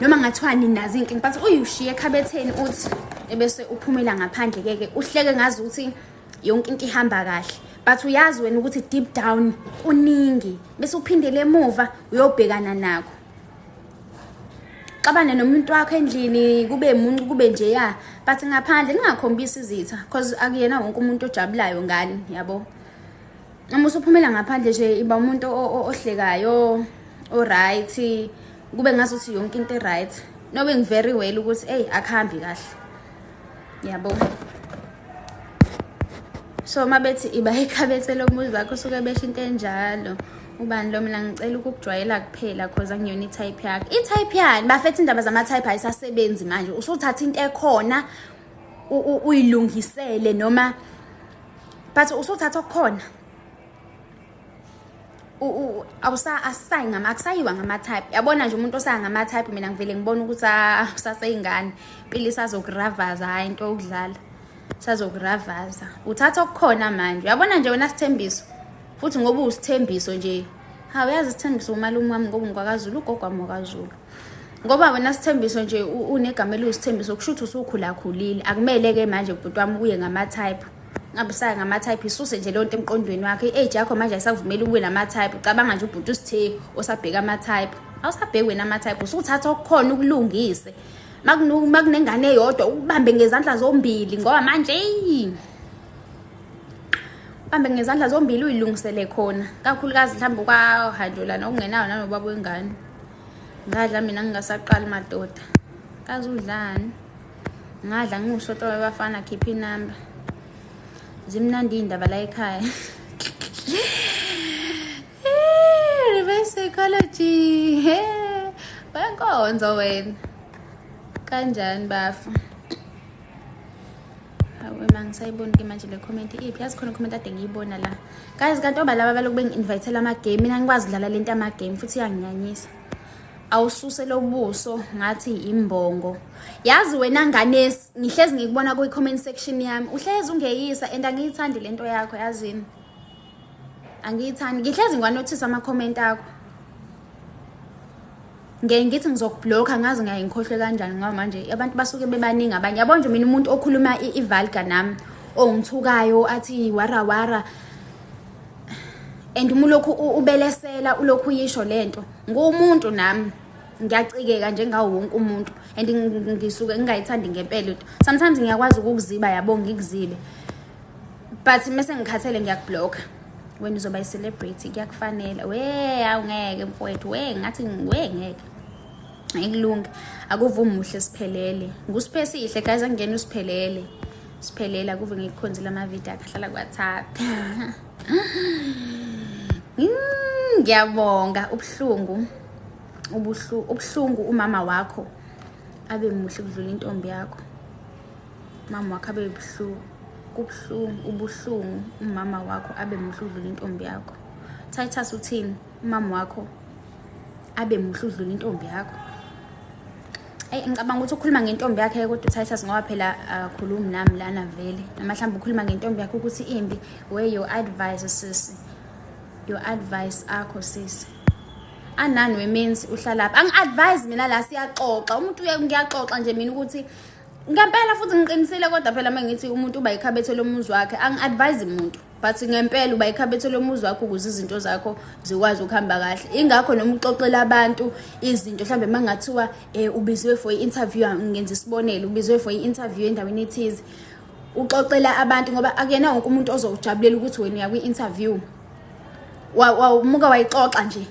noma ngathiwa ninazo iy'nkinga but uyishiye ekhabetheni uthi ebese uphumela ngaphandle keke uhleke ngazi ukuthi yonke into ihamba kahle but uyazi wena ukuthi deep down kuningi bese uphindele emuva uyobhekana nakho xabane nomuntu wakho endlini kube umuntu kube nje ya but ngaphandle ningakhombisi izitha because akuyena wonke umuntu ojabulayo ngani yabo uma usuphumela ngaphandle nje iba umuntu ohlekayo right kube ngazuthi yonke into right knowing very well ukuthi akhambi kahle yabo so mabethi iba ikhabethe lomuzi wakho suke besho into enjalo ubani lo mina ngicela ukujwayela kuphela because angiyona i-type yakhe i-type yani bafethu indaba zama-type ayisasebenzi manje usuthatha into ekhona uyilungisele noma but usuthatha okukhona akusayiwa ngama-type yabona nje umuntu osaya ngama-type mina ngivele ngibona ukuthi usaseyingane pili sazokuravaza hayi into yokudlala sazokuravaza uthatha okukhona manje uyabona nje wena Sithembiso futhi ngoba usithembiso nje uyazi Sithembiso umalume wami ngoba ngwakaZulu ugogo wami wakaZulu ngoba wena Sithembiso nje unegama elisithembiso kusho ukuthi usukhulakhulile akumele ke manje ubhuti wami uye ngama-type ngabe usaya ngama-type isuse nje lonto emqondweni wakhe i-age yakho manje ayisavumeli ube nama-type ucabanga nje ubhuti usithe osabheka ama-type awusabheki wena ama-type usuthatha okukhona ukulungise makunengane eyodwa ubambe ngezandla zombili ngoba manje bambe ngezandla zombili uyilungisele khona kakhulukazi mhlawumbe kwahanjula nokungenayo nanobaba wengane ngadla mina ngingasaqali madoda kazi udlani ngadla ngiwushoto wabafana khipha inamba zimnandi indaba la ekhaya reverse psychology wenkonzo wena kanjani bafu wema ngisayibona ke manje le comment iphi yazi khona comment ade ngiyibona la guys kanti oba laba baloku bengi-invitela ama-game mina ngikwazi dlala lento ama-game futhi iyanginyanyisa awususe lobuso ngathi imbongo yazi wena nganesi ngihlezi ngikubona kwi-comment section yami uhlezi ungeyisa and angiyithandi lento yakho yazini angiyithandi ngihlezi ngiwanothisa ama-comment akho ngithi ngizokubloka ngazi ngiyayingikhohle kanjani ngoba manje abantu basuke bebaningi abanye yabo nje mina umuntu okhuluma i-vulgar nami ongithukayo athi wara and umulokhu ubelesela ulokhu yisho lento ngumuntu nami ngiyacikeka njengawo wonke umuntu and ngisuke ngingayithandi ngempela into sometimes ngiyakwazi ukukuziba yabo ngikuzibe but mase ngikhathele ngiyakubloka wena uzoba i-celebrity kuyakufanele awungeke mfowethu ngathi ngeke ayikulungi akuvumi muhle siphelele ngusiphesihle guys angene usiphelele akuve ngikukhonzela ama-video akahlala ku-WhatsApp ngiyabonga ubuhlungu ubuhlungu umama wakho abe muhle kudlula intombi yakho. Mama wakho abe ubuhlungu umama wakho abe muhle kudlula intombi yakho. Titus uthini? Umama wakho abe muhle kudlula intombi yakho. Ngicabanga ukuthi ukhuluma ngentombi yakhe kodwa Titus ngoba phela akhulumi nami lana vele. Namhlanje ukhuluma ngentombi yakhe ukuthi imbi. Where your advice sis? Your advice akho sis. Anani we-means uhlala lapha. Angi-advise mina la siyaxoxa. Umuntu ngiyaxoxa nje mina ukuthi ngempela futhi ngiqinisile kodwa phela mangithi umuntu uba ikhabethe lomuzi wakhe angi-advise umuntu. But ngempela uba ikhabethe lomuzi wakho ukuze izinto zakho zikwazi ukuhamba kahle. Ingakho noma uxoxela abantu izinto mhlambe mangathiwa ubizwe for i-interview ngenza isibonelo ubizwe for i-interview endaweni ethize. Uxoxela abantu ngoba akuyena wonke umuntu ozokujabulela ukuthi wena uya kwi-interview. Umuka wayixoxa nje.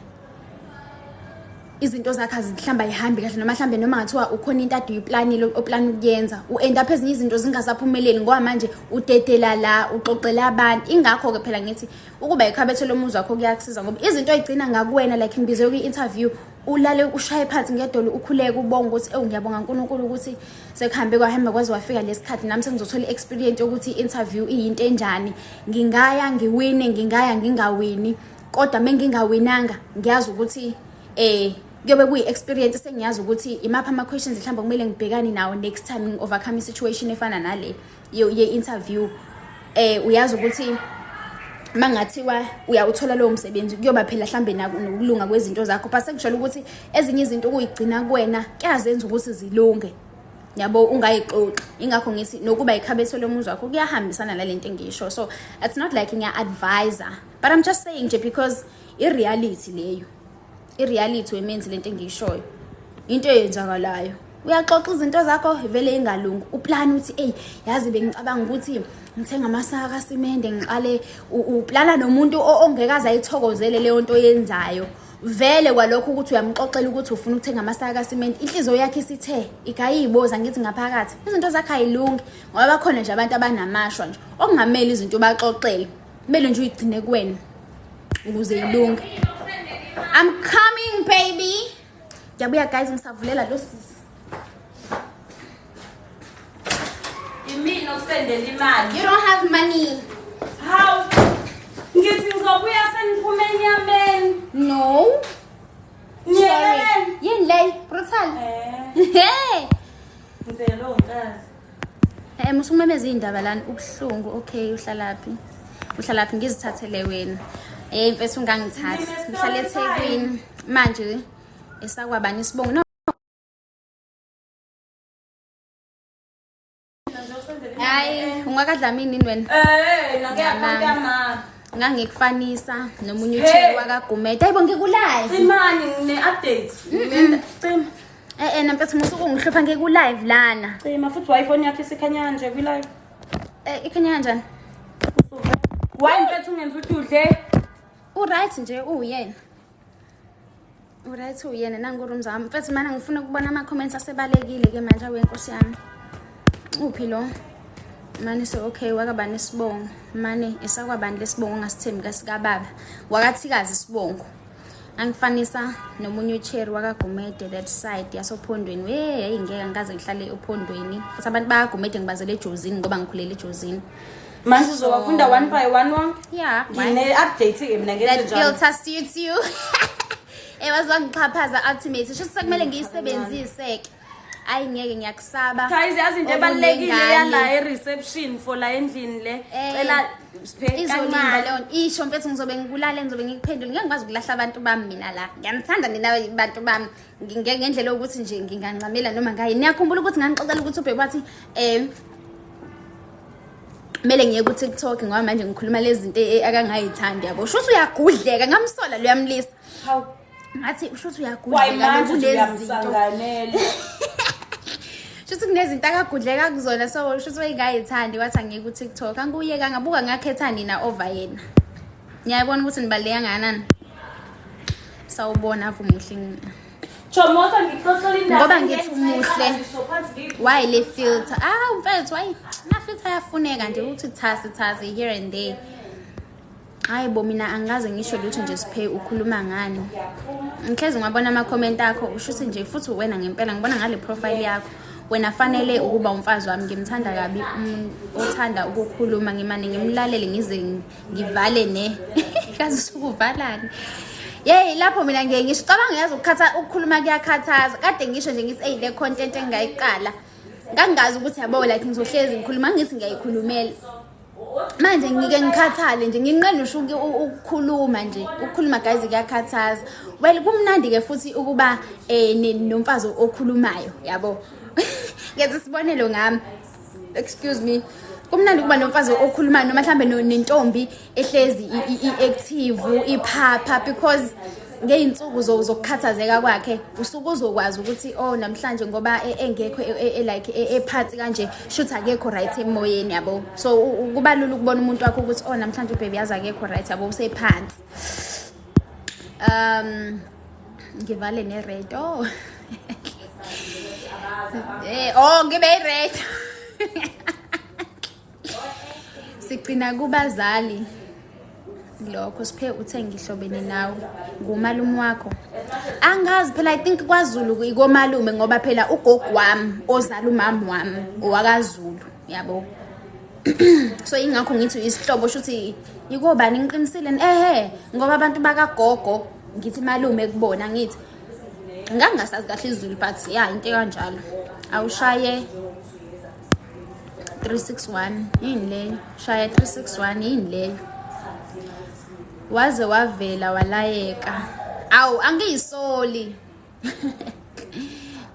Izinto zakhe zihlamba ihambi kahle noma mhlambe noma ngathiwa ukhona into ade uyiplanile oplan ukuyenza uend up ezinye izinto zingasaphumeleli ngoba manje udedela la uxoxela abantu. Ingakho ke phela ngithi ukuba ikhabethe lomuzi wakho kuyakusiza ngoba izinto ezigcina ngakuwena like ngibizwe kwi-interview ulale ushaye phansi ngedolo ukhuleke ubonga ukuthi ngiyabonga uNkulunkulu ukuthi sekuhambe kwahamba kwaze wafika lesikhathi nami sengizothola i-experience yokuthi i-interview iyinto enjani. Ngingaya ngiwine ngingaya ngingawini kodwa mengingawinanga ngiyazi ukuthi kuyobe kuyi-experience sengiyazi ukuthi imapha ama-questions mhlawumbe kumele ngibhekane nawo next time ngi-overcome i-situation efana nale ye-interview. Uyazi ukuthi mangathiwa uyawuthola lowo msebenzi kuyoba phela mhlambe nokulunga kwezinto zakho but sekujwayele ukuthi ezinye izinto kuyigcina kuwena kuyazenza ukuthi zilunge yabo ungayixoxi. Ingakho ngithi nokuba ikhabethe lomuzi wakho kuyahambisana nalento engisho. So it's not like ngiya-advisor but I'm just saying nje because i-reality leyo i-reality wemenzi lento engishoyo into eyenzakalayo. Uyaxoxa izinto zakho vele ingalungi uplan uthi yazi bengicabanga ukuthi ngithenga amasaka kasimende ngiqale uplana nomuntu ongekaza ayithokozele leyo nto yenzayo. Vele kwalokho ukuthi uyamxoxela ukuthi ufuna ukuthenga amasaka kasimende inhliziyo yakhe isithe ikayiboza ngithi ngaphakathi izinto zakhe ayilungi ngoba bakhona nje abantu abanamashwa nje okungameli izinto baxoxele kumele nje uyigcine kuwena ukuze ilunge. I'm coming, baby. Jabuya guys ngisavulela lo sisi. Imini nokusendela imali. You don't have money. How? Ngithi ngizobuya seniphume enyameni. No. Sorry. Yini le? Brutal. Hey. Ngizelo nkazi. Musumemeza indaba lana ubuhlungu. Okay, uhlalaphi? Uhlalaphi ngizithathele wena. Mfethu ungangithathi. Ngihlala eThekwini manje esakwabani isibongo. No. Hayi, ungakadlamini wena? Nakuyakhonta ma. Ngangikufanisa nomunye utheli wakagumede. Hayibo ngikulive. Imani ngine-update. Cima. Namfethu musuku ngihlupha ngikulive lana. Cima futhi iPhone yakhe isikhanya nje kwi-live. Ikhanya kanjani? Why mfethu ungenza ukuthi udle? Uright nje uyena. Uright uyena nangu room zami. Mfethu mana ngifuna ukubona ama-comments asebalekile ke manje wenkosi yami. Uphi lo? Mani so okay wakabani isibongo. Mani esakwabani lesibongo ngasithembi kasikababa. Wakathikazi isibongo. Angifanisa nomunye ucherry wakagumede that side yasophondweni. Hey ngeke ngikaze ngihlale ephondweni. Futhi abantu bayagumede ngibazele ejozini ngoba ngikhulele ejozini. Manje uzowafunda one by one wonke? Yeah. Ngine-update ke mina ngenze njalo. That filter suits you. Wazwangichaphaza ultimate. Sho sekumele ngiyisebenzise ke. Ayi ngeke ngiyakusaba. Guys yazi into ebalekile yala e-reception for la endlini le. Cela siphe izolimba leyo isho mfethu ngizobe ngikulale ngizobe ngikuphendule ngeke ngikwazi ukulahla abantu bami mina la. Ngiyamthanda nina abantu bami ngendlela ukuthi nje ngingancamela noma ngayi. Niyakhumbula ukuthi ngangixoxela ukuthi ubheke wathi mele ngiye ku TikTok ngoba manje ngikhuluma lezi zinto akangayithandi yabo. Usho uyagudleka ngamsola lo yamlisa. Haw. Ngathi usho uyagudleka kulezi zinto. Shuthi kunezinto akagudleka kuzona so shuthi wayingayithandi wathi angeke ku TikTok. Angiyeka ngabuka ngakhetha nina over yena. Ngiyabona ukuthi nibaleka kangakanani. Sawubona umuhle. Chomosa ngixoxela indaba. Ngoba ngithi umuhle. Why le filter? Mfethu why na filter yafuneka nje ukuthi thasi here and there. Hayi bo mina angaze ngisho lutho nje Siphe ukhuluma ngani. Ngikheze ngabona ama comment akho usho ukuthi nje futhi wena ngempela ngibona ngale profile yakho. Wena fanele ukuba umfazi wami ngimthanda kabi othanda ukukhuluma ngimane ngimlalele ngize ngivale ne. Kazi sukuvalani. Yey lapho mina ngeke ngisho cabanga yazi ukukhuluma kuyakhathaza. Kade ngisho nje ngithi le content engayiqala. Ngangazi ukuthi yabo like ngizohlezi ngikhuluma ngithi ngiyayikhulumela. Manje ngike ngikhathale nje nginqena usho ukukhuluma nje ukukhuluma guys kuyakhathaza. Well kumnandi ke futhi ukuba nomfazi okhulumayo yabo. Ngenza isibonelo ngami. Excuse me. Kumnandi kuba nomfazi okhulumayo noma mhlambe nentombi ehlezi iactive iphapha because ngeinsuku zokukhathazeka kwakhe usuku uzokwazi ukuthi oh namhlanje ngoba engekho like ephathi kanje shoot akekho right emoyeni yabo. So kubalula ukubona umuntu wakho ukuthi oh namhlanje ubaby yazi akekho right yabo usephansi. Ngivale ne-red oh. Ngibe i-red. Sigcina kubazali. Lokho Siphe uthe ngihlobene nawe ngumalume wakho. Angazi phela I think kwaZulu ikomalume ngoba phela ugogo wami ozala umama wami owakaZulu yabo. So ingakho ngithi isihlobo shuthi ikobani ngiqinisile ngoba abantu bakagogo ngithi malume kubona ngithi ngangasazi kahle iZulu but yeah into kanjalo. Awushaye 361 yini le shaya 361 yini le waze wavela walayeka awu angiyisoli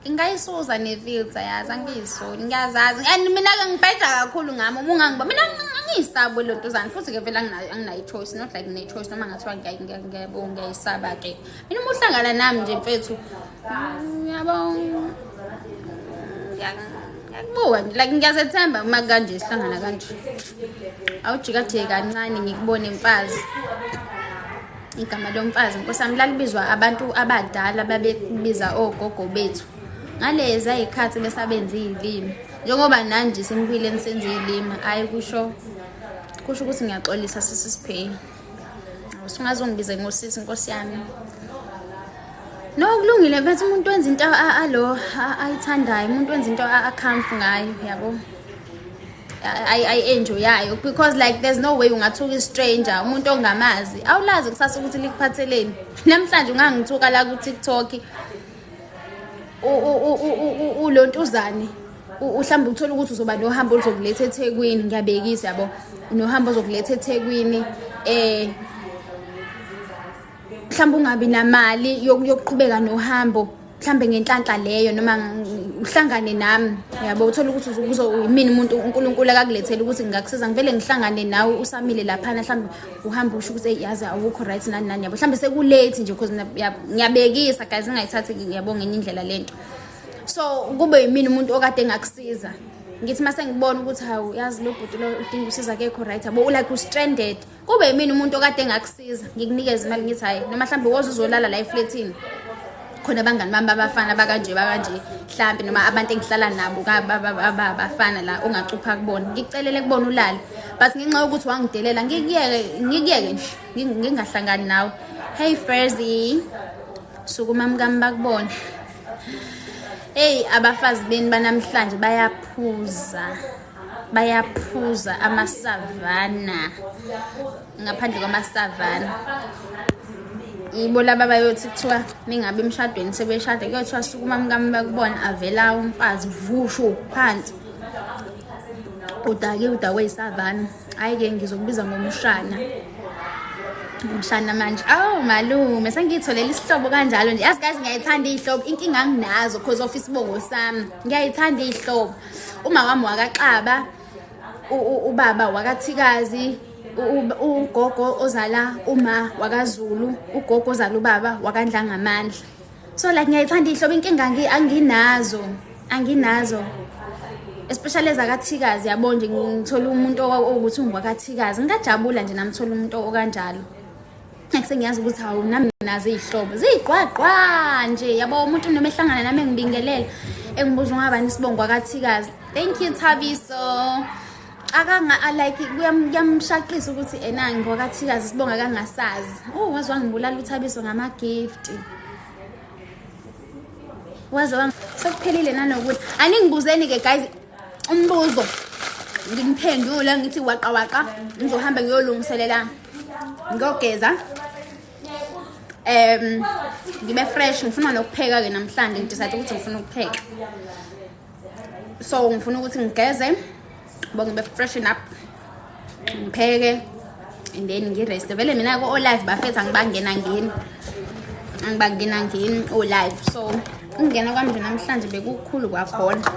ngingayisuza nefilter yazi angiyisoli ngiyazazi and mina ke ngibhedla kakhulu ngami ungangiba mina angiyisabo lo ntuzana futhi ke vela anginayo choice not like ngine choice noma ngathiwa ngiyayisaba ke mina umuhlangana nami nje mfethu yabo yakubuka like ngiyazethemba uma kanje sihlangana kanje awujika nje kancane ngikubone mfazi igama lomfazi nkosami lalibizwa abantu abadala babebiza ogogo bethu ngaleza izikhathi besabenza izilimi njengoba nanje simphile nisenze izilimi ayi kusho ukuthi ngiyaxolisa Siphe usingazongibize ngosisi Nkosi yami. No kulungile mfethu umuntu wenza into ayithandayo umuntu wenza into akhamfu ngayo yabo. I enjoy yayo because like there's no way ungathuka istranger umuntu ongamazi awulazi kusasa ukuthi likuphatheleni. Namhlanje ungangithuka la ku TikTok ulontuzane uhlamba ukuthola ukuthi uzoba nohambo oluzokuletha eThekwini ngiyabekisa yabo nohambo ozokuletha eThekwini mhlamba ungabi namali yokuqhubeka nohambo mhlambe ngenhlanhla leyo noma uhlangane nami yabo uthola ukuthi yimini umuntu uNkulunkulu akakulethela ukuthi ngingakusiza ngivele ngihlangane nawe usamile lapha mhlambe uhamba usho ukuthi yazi awukho right nani yabo mhlambe sekulate nje because ngiyabekisa guys ngayithathi yabo ngenye indlela lento. So kube yimini umuntu okade ngakusiza ngithi mase ngibona ukuthi hawu yazi lo bhuti lo udinga usiza akekho right yabo like stranded kube yimini umuntu okade ngakusiza ngikunikeza imali ngithi hayi noma mhlambe wozolala la eflatini khona abangani bami abafana bakanje mhlambe noma abantu engihlala nabo abafana la ungacupha kubona ngikucelele kubona ulala but ngenxa ukuthi wangidelela ngikuyeke nje ngingahlangani nawe. Hey Frezy sukuma mkami bakubona. Hey abafazi beni banamhlanje bayaphuza amasavana ngaphandle kwamasavana. Ibo laba bayothi kuthiwa mingabe emshadweni sebeshade kuyothiwa sukuma mkami bakubona avela umfazi vushu phansi udake isavana. Hayi ke ngizokubiza ngomshana manje malume sengitholela isihlobo kanjalo nje yazi guys ngiyayithanda ihlobo inkinga nginazo because of isibongo sami ngiyayithanda ihlobo. Uma wami wakaXaba ubaba wakaThikazi ugogo ozala uma wakaZulu ugogo ozala ubaba wakaNdlangamandla. So like ngiyayithanda ihlobo inkinga anginazo especially ezakaThikazi yabo nje ngithola umuntu ukuthi ungwakaThikazi ngajabula nje namthola umuntu okanjalo. Ngisengiyazi ukuthi hawu nami nazo izihlobo ziqwaqwa nje yabo umuntu noma ehlangana nami ngibingelela engibuza ngabani isibongo akaThikazi. Thank you Thabiso. like kuyamshaqisa ukuthi ena ngokathikazi sibonga kangasazi. Waze wangibulala uThabiso ngama-gift. Waze sekuphelile nanokuthi. Aningibuzeni ke guys umbuzo. Ngimphendula ngithi waqa ngizohamba ngiyolungiselela ngiyogeza. Ngibe fresh ngifuna nokupheka ke namhlanje ngidecide ukuthi ngifuna ukupheka. So ngifuna ukuthi ngigeze ngibe freshen up. Ngipheke and then ngirest. Vele mina ko live bafetha ngibangena ngini o live. So ungena kwami nje namhlanje bekukhulu kwakhona.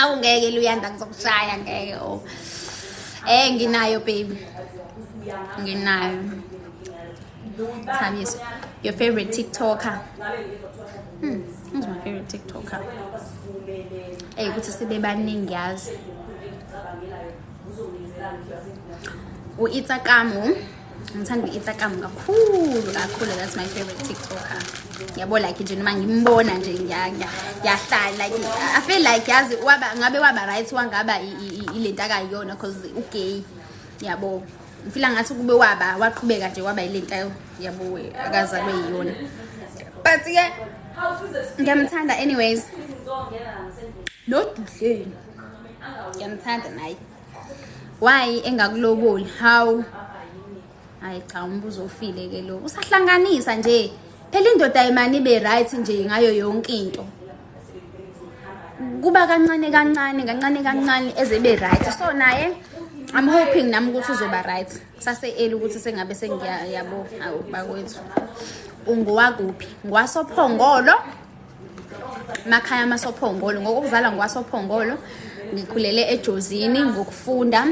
Awungeke Luyanda ngizokushaya ngeke nginayo baby. Nginayo. Thabiso, your favorite TikToker? Who's my favorite TikToker? Ukuthi sibe baningi yazi. uItsakamu. Ngithanda uItsakamu kakhulu. That's my favorite TikToker. Yabo like nje noma ngimbona nje ngiyahlala like I feel like yazi ngabe waba right wangaba ilento akayona cause ugay. Yabo. Ngifila ngathi kube waqhubeka nje waba ilento yabo akazalwe yiyona. But yeah, ngiyamthanda anyways. Noduhle. Ngiyamthanda naye. Why engakuloboli? How? Hayi cha umbuzo ufile ke lo. Usahlanganisa nje. Phela indoda imani ibe right nje ngayo yonke into. Kuba kancane ezebe right. So naye I'm hoping nami ukuthi uzoba right. Sase ukuthi sengabe sengiyabo bakwethu. Ungowakuphi? Ngwasophongolo. Makhaya masophongolo. Ngokuzala ngwasophongolo. Ngikhulele eJozini ngokufunda.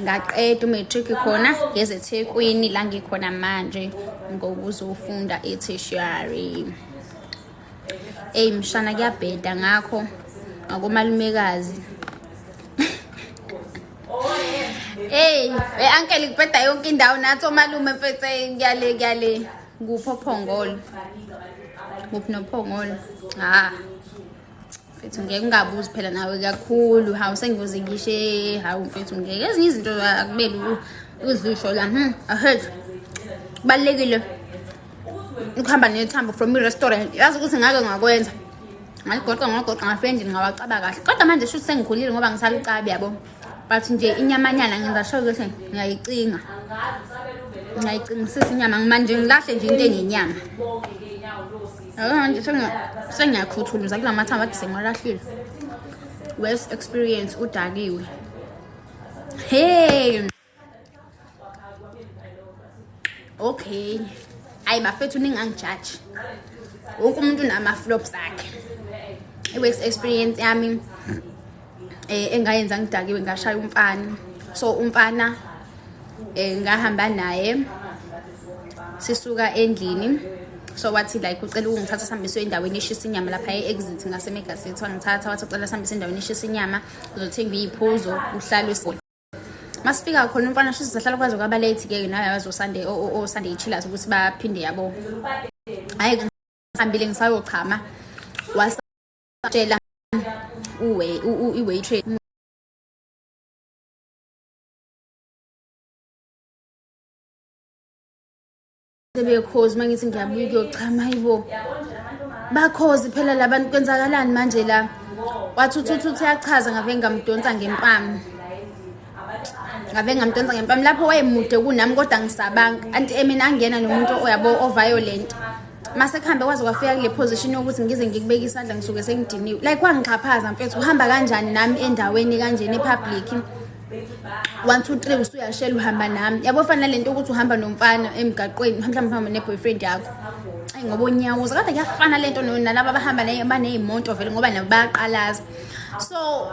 Ngaqeda umatric khona ngezeThekwini la ngikhona manje ngokuzofunda etertiary. Mshana kuyabheda ngakho ngakomalumekazi. Uncle ngibheda yonke indawo nathi omalume mfethu ngiyale kuphophongolo. Kuphi nophongolo? Mfethu ngeke ungabuzi phela nawe kakhulu hawu sengiyoze ngishe hawu mfethu ngeke ezinye izinto akubeli uzisho la ahead balekile ukuhamba nethambo from i-restaurant yazi ukuthi ngake ngakwenza ngaligoqa ngafendi ngawacaba kahle kodwa manje shuthi sengikhulile ngoba ngisalucabi yabo but nje inyamanyana ngenza sure ukuthi ngiyayicingisisa inyama manje ngilahle nje into enenyama. Nje sengiyakhuthuluza kula mathambo athi sengalahlile. West experience udakiwe. Hey. Okay. Ayi bafethu ningangijudge. Wonke umuntu unama flops akhe. West experience yami engayenza ngidakiwe ngashaya umfana. So umfana ngahamba naye sisuka endlini. So wathi like ucela ungithatha sihambise endaweni eshisa inyama lapha e-exit ngasemega sethu wangithatha wathi ucela sihambise endaweni eshisa inyama uzothenga iziphuzo uhlale esibona. Masifika khona umfana shisa sahlala kwazi kwaba late ke naye wazo Sunday Sunday chillers ukuthi baphinde yabo. Hayi ngihambile ngisayochama wasatshela i-waitress sebekhozi mangithi ngiyabuya ukuyochama hayibo bakhozi phela labantu kwenzakalani manje la wathi uthuthu yachaza ngave ngamdonsa ngempama lapho wayemude kunami kodwa ngisabanga anti mina angena nomuntu oyabo violent mase kuhambe kwaze kwafika kule position yokuthi ngize ngikubeka isandla ngisuke sengidiniwe like wangixhaphaza mfethu uhamba kanjani nami endaweni kanjeni epublic 1 2 3 usuyashela uhamba nami yabo fanele lento ukuthi uhamba nomfana emgaqweni mhlawumbe uhamba neboyfriend yakho ayi ngoba unyawuza kade kuyafana lento nalabo abahamba banezimoto vele ngoba nabo bayaqalaza so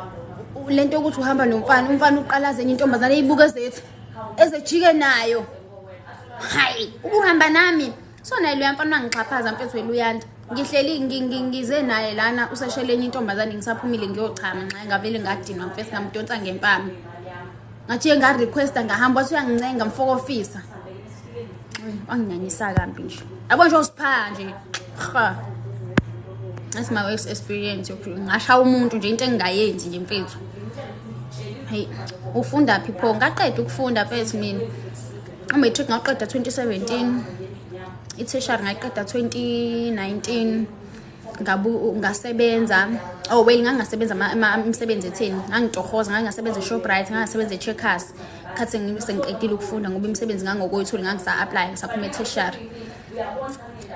lento ukuthi uhamba nomfana uqalaze enye intombazane eyibuka ezethu ezejike nayo hayi ukuhamba nami so naye lo yamfana wangixhaphaza mfethu weluyanda ngihleli ngize naye lana useshele enye intombazane ngisaphumile ngiyochama nxa ngavele ngadinwa mfethu ngamdonsa ngempama ngathi ngarequesta ngahamba wathi uyangincenga mfoko officer wanginyanyisa kambi nje yabo nje usipha nje That's my worst experience ngasha umuntu nje into engingayenzi nje mfethu. Hey, ufunda phi pho? Ngaqeda ukufunda mfethu mina. Matric ngaqeda 2017. I-tertiary ngaqeda 2019. Ngasebenza. Oh well ngangasebenza imisebenzi etheni. Ngangitohoza ngangasebenza eShoprite, ngangasebenza eCheckers. Khathi sengiqedile ukufunda ngoba imisebenzi ngangokuyithola ngangisa-apply ngisaphuma e-tertiary.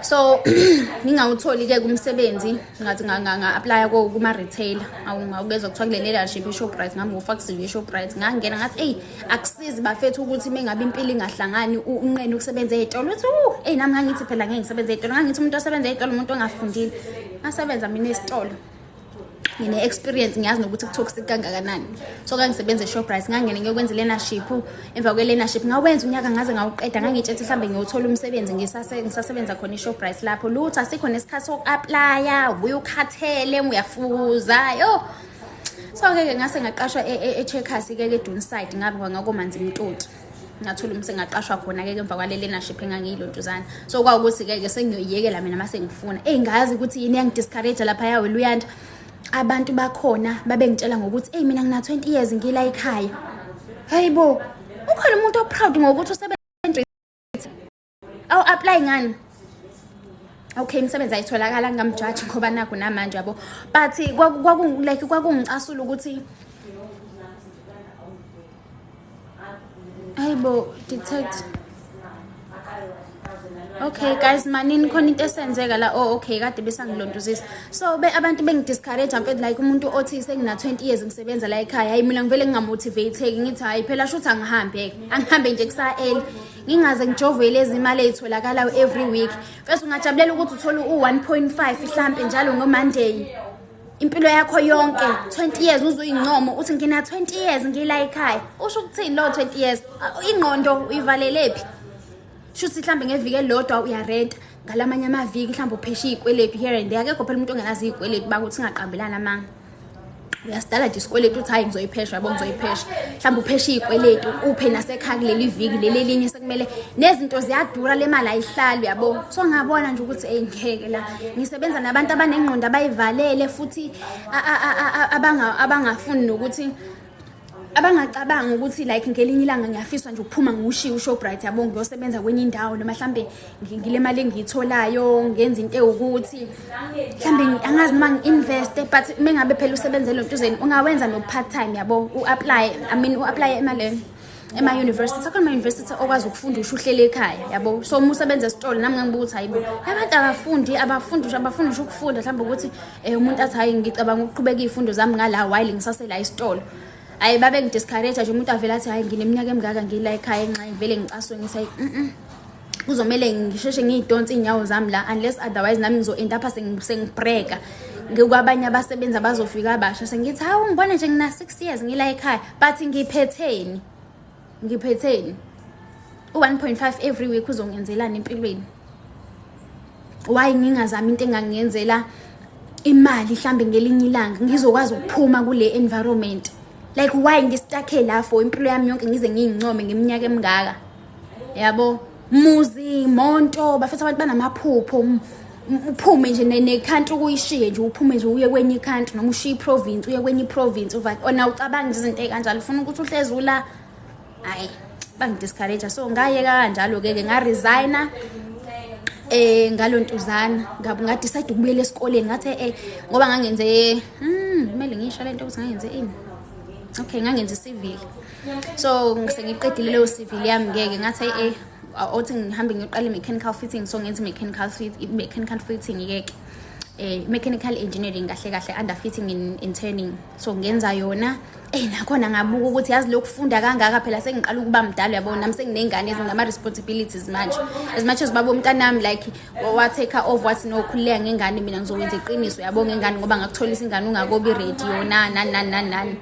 So ngingawutholi ke kumsebenzi ngathi nga-apply kuma retailer awukezwa kuthiwa kule leadership eShoprite ngami ngofaka CV eShoprite ngangena ngathi hey akusizi bafethu ukuthi mengabe impilo ingahlangani unqene ukusebenza ezitolo uthi nami ngangithi phela ngeke ngisebenze ezitolo ngangithi umuntu osebenza ezitolo umuntu ongafundile ngasebenza mina esitolo ngine experience ngiyazi nokuthi kutoxic kangakanani so ngangisebenza eShoprite ngangena ngiyokwenza leadership emva kwe leadership ngawenza unyaka ngaze ngawuqeda ngangitshethi mhlambe ngiyothola umsebenzi ngisasebenza khona eShoprite lapho lutho asikho nesikhathi sokuapply ubuye ukhathele uyafuza yo so ngeke ngase ngaqashwa eCheckers ke eDunside ngabe ngakomanzi imtoti ngathola ngaqashwa khona ke emva kwale leadership engangiyilontuzana so kwawukuthi ke sengiyoyiyekela mina mase ngifuna ngazi ukuthi yini yangidiscourage lapha yawe Luyanda abantu bakhona babengitshela ngokuthi mina ngina 20 years ngila ekhaya hayibo ukhona umuntu oproud ngokuthi usebenza apply ngani okay imisebenzi ayitholakala ngamjudge ngoba nakho namanje yabo but kwakungicasula ukuthi hayibo detect. Okay guys manini khona into esenzeka la okay kade besangilontuzisa so abantu bengidiscourage mfethu like umuntu othi sengina 20 years ngisebenza la ekhaya hayi mina ngivele ngingamotivate ngithi hayi phela shothi angihambe nje kusaeli ngingaze ngijove lezi imali ezitholakala every week bese ungajabulela ukuthi uthole u1.5 mhlambe njalo ngoMonday impilo yakho yonke 20 years uzoyincomo uthi ngina 20 years ngila ekhaya usho ukuthini lo 20 years ingqondo uyivalelepi shuthi mhlambe ngeviki elodwa uyarenta ngalamanye amaviki mhlambe uphesha izikweletu here and there akekho phela umuntu ongenazi izikweletu bakuthi singaqambelana manga uyastala nje isikweletu uthi hayi ngizoyiphesha yabo ngizoyiphesha mhlambe uphesha izikweletu uphe nasekhaya kuleli viki leli linye sekumele nezinto ziyadura le mali ayihlali yabo so ngabona nje ukuthi ngeke la ngisebenza nabantu abanengqondo abayivalele futhi abangafuni nokuthi abangacabanga ukuthi like ngelinye ilanga ngiyafiswa nje ukuphuma ngushiya uShoprite yabo ngiyosebenza kwenye indawo noma mhlambe ngile mali engiyitholayo ngenza into ukuthi mhlambe angazi noma ngiinvest but mengabe phela usebenze lontuzeni ungawenza no part time yabo uapply ema university sakho university okwazi ukufunda ushuhlele ekhaya yabo so umusebenza esitolo nami ngibuka ukuthi hayibo abantu abafundi ukufunda mhlambe ukuthi umuntu athi hayi ngicabanga ukuqhubeka izifundo zami ngala while ngisasela isitolo hayi babe ngidiscourage nje umuntu avela athi hayi ngineminyaka emingaka ngila ekhaya enxa ngivele ngicaswe ngithi kuzomela ngisheshe ngiyidonsa inyawo zami la unless otherwise nami ngizo-end up sengibreaka ngikwabanye abasebenzi abazofika abasha sengithi hawu ngibona nje ngina 6 years ngila ekhaya but ngiphetheni u1.5 every week uzongenzelana empilweni why ngingazami into engangiyenzela imali mhlambe ngelinye ilanga ngizokwazi ukuphuma kule environment like why ngistakhe la for impilo yami yonke ngize ngiyincome ngeminyaka emingaka yabo muzi monto bafethu abantu banamaphupho uphume nje necountry kuyishiye nje uphume nje uye kwenye country noma ushiye iprovince uye kwenye province ona ucabanga nje izinto ekanjalo ufuna ukuthi uhlezi ula hayi bangidiscourage so ngayeka kanjalo ke ngaresigna ngalontuzana ngadecide ukubuyela esikoleni ngathi ngoba ngangenze kumele ngisho lento ukuthi ngangenze ini okay ngangenze civil so ngisengiqedile leyo civil yami ngeke ngathi othi ngihambe ngiyoqala mechanical fitting so ngenze mechanical fitting yeke mechanical engineering kahle under fitting in turning so ngenza yona nakhona ngabuka ukuthi yazi lokufunda kangaka phela sengiqala ukuba mdala yabona nami senginengane ezinama responsibilities manje as much as baba umntanami like wa take off wathi no khuleka ngengane mina ngizokwenza iqiniso yabo ngengane ngoba ngakutholisa ingane ungakobi ready yona nani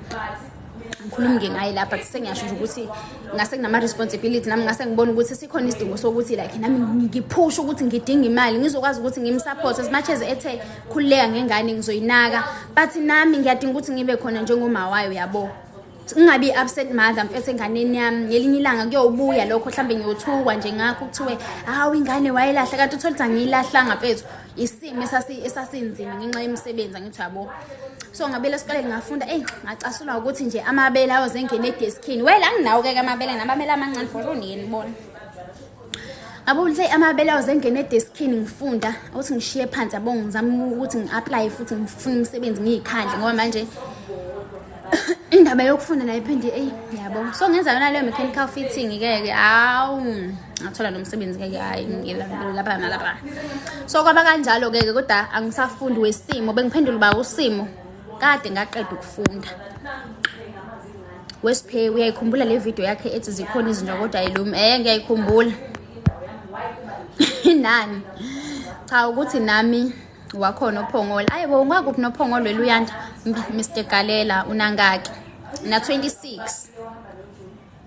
ngikhuluma ngayi lapha sengiyasho nje ukuthi ngase nginama responsibility nami ngase ngibona ukuthi sikhona isidingo sokuthi like nami ngipush ukuthi ngidinga imali ngizokwazi ukuthi ngimsupport as much as ethe khuleka ngengane ngizoyinaka but nami ngiyadinga ukuthi ngibe khona njengoma wayo yabo Ngingabi upset mother mfethu enganeni yami ngelinye ilanga kuyobuya lokho mhlambe ngiyothukwa nje ngakho kuthiwe hawu ingane wayelahla kanti uthola ukuthi angiyilahlanga mfethu isimo esasinzima ngenxa yemisebenzi angithi yabo. So ngabele esikoleni ngafunda ngacasulwa ukuthi nje amabele ayo zengene edeskini wela anginawo ke amabele namabele amancane for unini bona. Abonile amabele ayo zengene edeskini ngifunda ukuthi ngishiye phansi yabo ngizama ukuthi ngiapply futhi ngifuna umsebenzi ngiyikhandle ngoba manje indaba yokufunda nayo iphinde yabo. So ngenza yona leyo mechanical fitting ke awu ngathola nomsebenzi ke hayi ngilapha nalapha. So kwaba kanjalo ke kodwa angisafundi wesimo bengiphendula ba usimo kade ngaqeda ukufunda. Wesiphe uyayikhumbula le video yakhe ethi zikhona izinto kodwa ayilumi ngiyayikhumbula. Nani cha ukuthi nami wakhona uPhongolo ayibo ngakuphi noPhongolo weluyanda Mr Galela unangaki na 26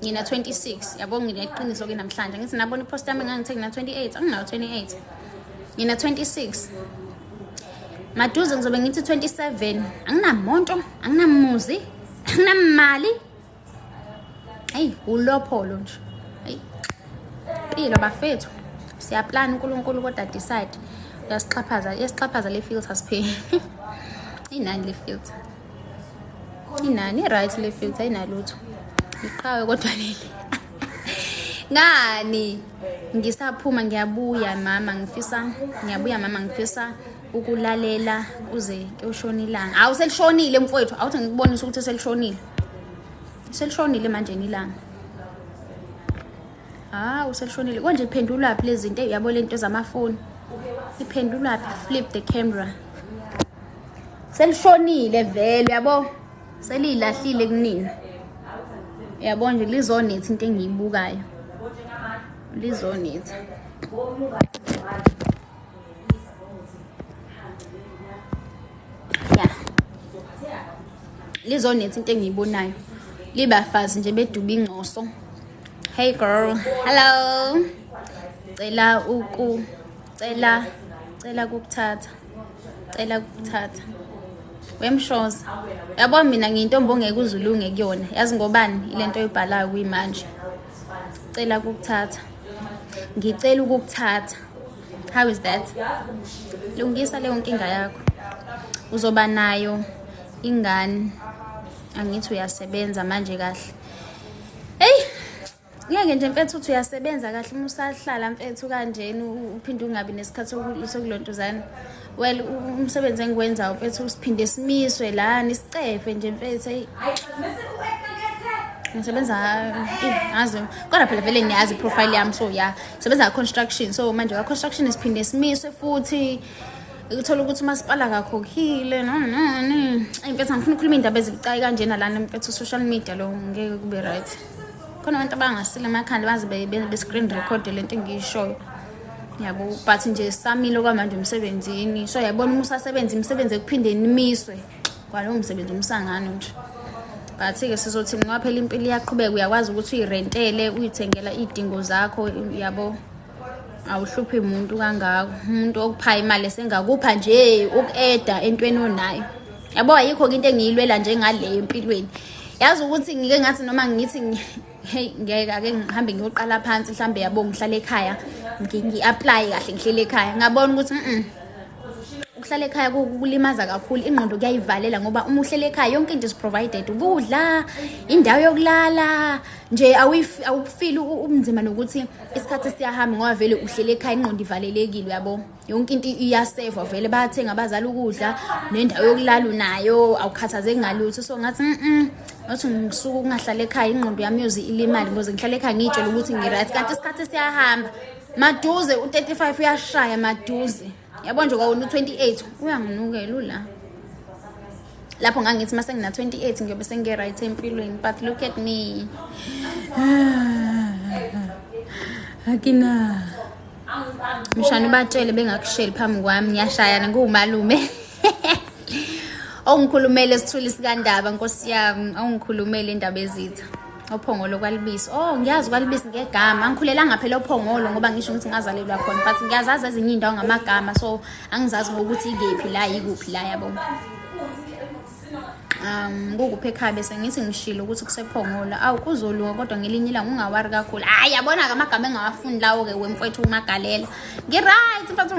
ngina 26 yabo ngineqiniso ke namhlanje ngithi nabona ipost yami ngangithe ngina 28 anginawo 28 ngina 26 maduze ngizobe ngithi 27 anginamonto anginamuzi anginamali ulopholo nje impilo bafethu siyaplan uNkulunkulu kodwa decide yasixhaphaza le filter sipheni inani le filter inani right le filter ayinalutho iqhawe kodwa leli ngani ngisaphuma ngiyabuya mama ngifisa ukulalela kuze kuyoshona ilanga awu selishonile mfowethu awuthi ngikubonisa ukuthi selishonile manje ilanga uselishonile konje iphendula phi lezi zinto yabo lento zamafoni iphendula phi flip the camera selishonile vele yabo selilahlile kunini yabo nje lizonethi into engiyibukayo lizonethi lizonethi into engiyibonayo libafazi nje beduba ingcoso. Hey girl, hello. Cela ukuthatha. Wemshoza. Yabo mina ngiyintombi ongeke uzulunge kuyona. Yazi ngobani ilento oyibhalayo kuyimanje. Cela ukuthatha. Ngicela ukuthatha. How is that? Lungisa leyo nkinga yakho. Uzoba nayo ingane. Angithi uyasebenza manje kahle. Hey ngeke nje mfethu uthi uyasebenza kahle uma usahlala mfethu kanjeni uphinde ungabi nesikhathi sokulontuzana. Well umsebenzi engikwenza mfethu usiphinde simiswe lana isicefe nje mfethu ngisebenza ngazi kodwa phela vele ngiyazi profile yami so sebenza construction so manje ka construction isiphinde simiswe futhi ukuthola ukuthi masipala kakhokhile mfethu angifuna ukukhuluma indaba ezibucayi kanjena lana mfethu social media lo ngeke kube right. Khona abantu abangasile emakhanda bazi be screen record lento engiyishoyo yabo but nje samile kwamanje umsebenzini so yabona uma usasebenza imisebenzi ekuphinde nimiswe kwalowo msebenzi umsangano nje but ke sizothi ngaphela impilo iyaqhubeka uyakwazi ukuthi uyirentele uyithengela idingo zakho yabo awuhluphi umuntu kangako umuntu okupha imali esengakupha nje ukueda entweni onayo yabo ayikho into engiyilwela njengale empilweni yazi ukuthi ngike ngathi noma ngithi ngeke ake ngihambe ngiyoqala phansi mhlambe yabo ngihlale ekhaya ngi-apply kahle ngihlele ekhaya ngabona ukuthi ukuhlala ekhaya kulimaza kakhulu ingqondo kuyayivalela ngoba uma uhlele ekhaya yonke into is provided ukudla indawo yokulala nje awufeel umzima nokuthi isikhathi siyahamba ngoba vele uhlele ekhaya ingqondo ivalelekile yabo yonke into iyasave vele bayathenga abazali ukudla nendawo yokulala unayo awukhathazeki ngalutho so ngathi ngathi ngisuka ungahlala ekhaya ingqondo yami yoze ilimali ngoze ngihlale ekhaya ngitshela ukuthi ngiright kanti isikhathi siyahamba maduze u35 uyashaya maduze yabo nje kwawona u28 uyanginukela ula lapho ngangithi mase ngina 28 ngiyobe senge right empilweni but look at me akina mshani batshele bengakusheli phambi kwami ngiyashayana ngumalume ongikhulumele sithuli sikandaba nkosi yami ongikhulumele indaba ezitha uPhongolo kwalibisi ngiyazi kwalibisi ngegama angikhulelanga phela uPhongolo ngoba ngisho ukuthi ngazalelwa khona but ngiyazazi ezinye indawo ngamagama so angizazi ngokuthi ikephi la yikuphi la yabo Kukuphi ekhaya bese ngithi ngishilo ukuthi kusephongola. Awu kuzolunga kodwa ngelinye ilanga ungawari kakhulu. Hayi yabona-ke amagama engawafuni lawo-ke wemfowethu uMagalela. Ngi-right mfethu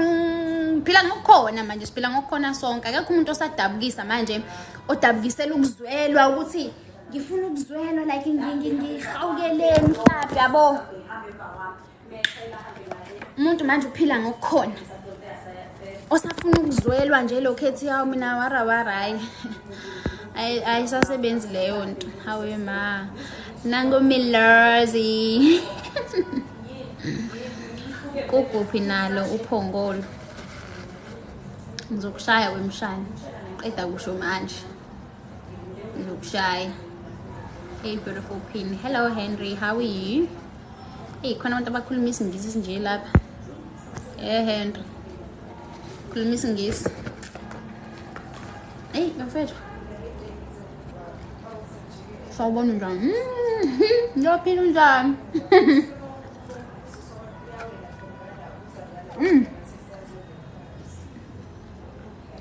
phila ngokukhona manje, siphila ngokukhona sonke. Akekho umuntu osadabukisa manje odabukisela ukuzwelwa ukuthi ngifuna ukuzwelwa like ngihawukeleni mhlawumbe yabo. Umuntu manje uphila ngokukhona. Osafuna ukuzwelwa nje lokho ethi yawo mina warayi. Ayisasebenzi leyo nto. Hawe ma. Nango Milazi. Kuguphi nalo uphongolo. Ngizokushaya wemshana. Qeda kusho manje. Ngizokushaya. Hey beautiful pin. Hello Henry, how are you? Hey, khona abantu abakhuluma isingisi nje lapha. Henry. Khuluma isingisi. Hey, bafethu. Sawubona njani? Ngiyaphila njani?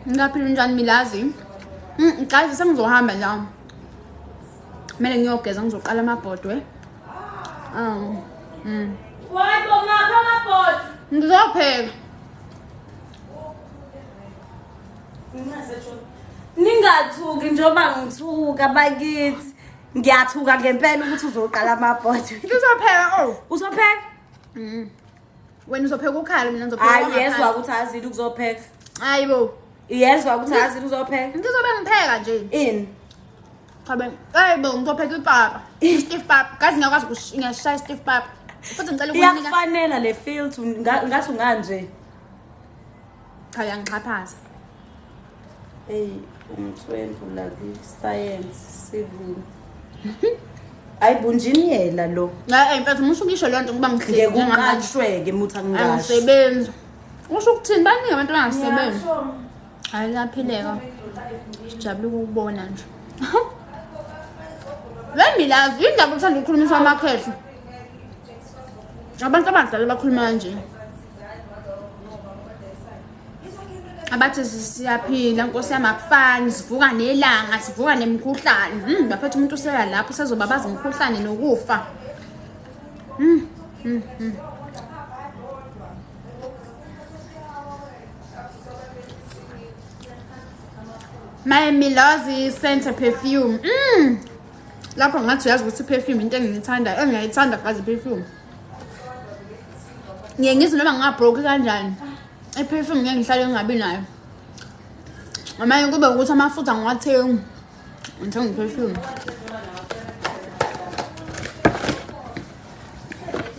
Ngiyaphila njani Milazi? Guys, sengizohamba la. Kumele ngiyogeza ngizoqala amabhodwe. Wayebo ngapha amabhodwe. Ngizopheka. Ningathuki njengoba ngithuka bakithi. Ngiyathuka ngempela ukuthi uzoqala amabhodwe. Ngizopheka Uzopheka? Wena uzopheka ukhali mina ngizopheka. Hayi yezwa ukuthi azili ukuzopheka. Hayibo. Yezwa ukuthi azili uzopheka. Ngizobe ngipheka nje. In. Chabe. Hayibo ngizopheka ipapa. Stiff papa. Kazi ngiyakwazi ngiyashaya stiff papa. Futhi ngicela ukunika. Iyakufanela le field ngathi unganje. Cha ngixhaphaza. Hey, umthwembu la science civil. Ayibunjiniyela lo. Hayi mfethu musho ngisho lonto ngoba ngihleke ngingashweke mutha ngingasho. Angisebenzi. Usho ukuthini baningi abantu abangasebenzi. Hayi laphileka. Sijabule ukubona nje. Milazi indaba uthanda ukukhulumisa amakhehla. Abantu abadala bakhuluma nje. Abathi siyaphila Nkosi yami akufani, sivuka nelanga, sivuka nemikhuhlane. Bafethu umuntu usela lapho sezobabaza umkhuhlane nokufa. My Milazi scent perfume. Lapho ngathi uyazi ukuthi perfume into engiyithanda, engiyayithanda kazi perfume. Ngiyengithi noma ngingabroke kanjani. Perfume ngeke ngihlale ngingabi nayo. Manje kube ukuthi amafutha ngiwathenga. Ngithenga perfume.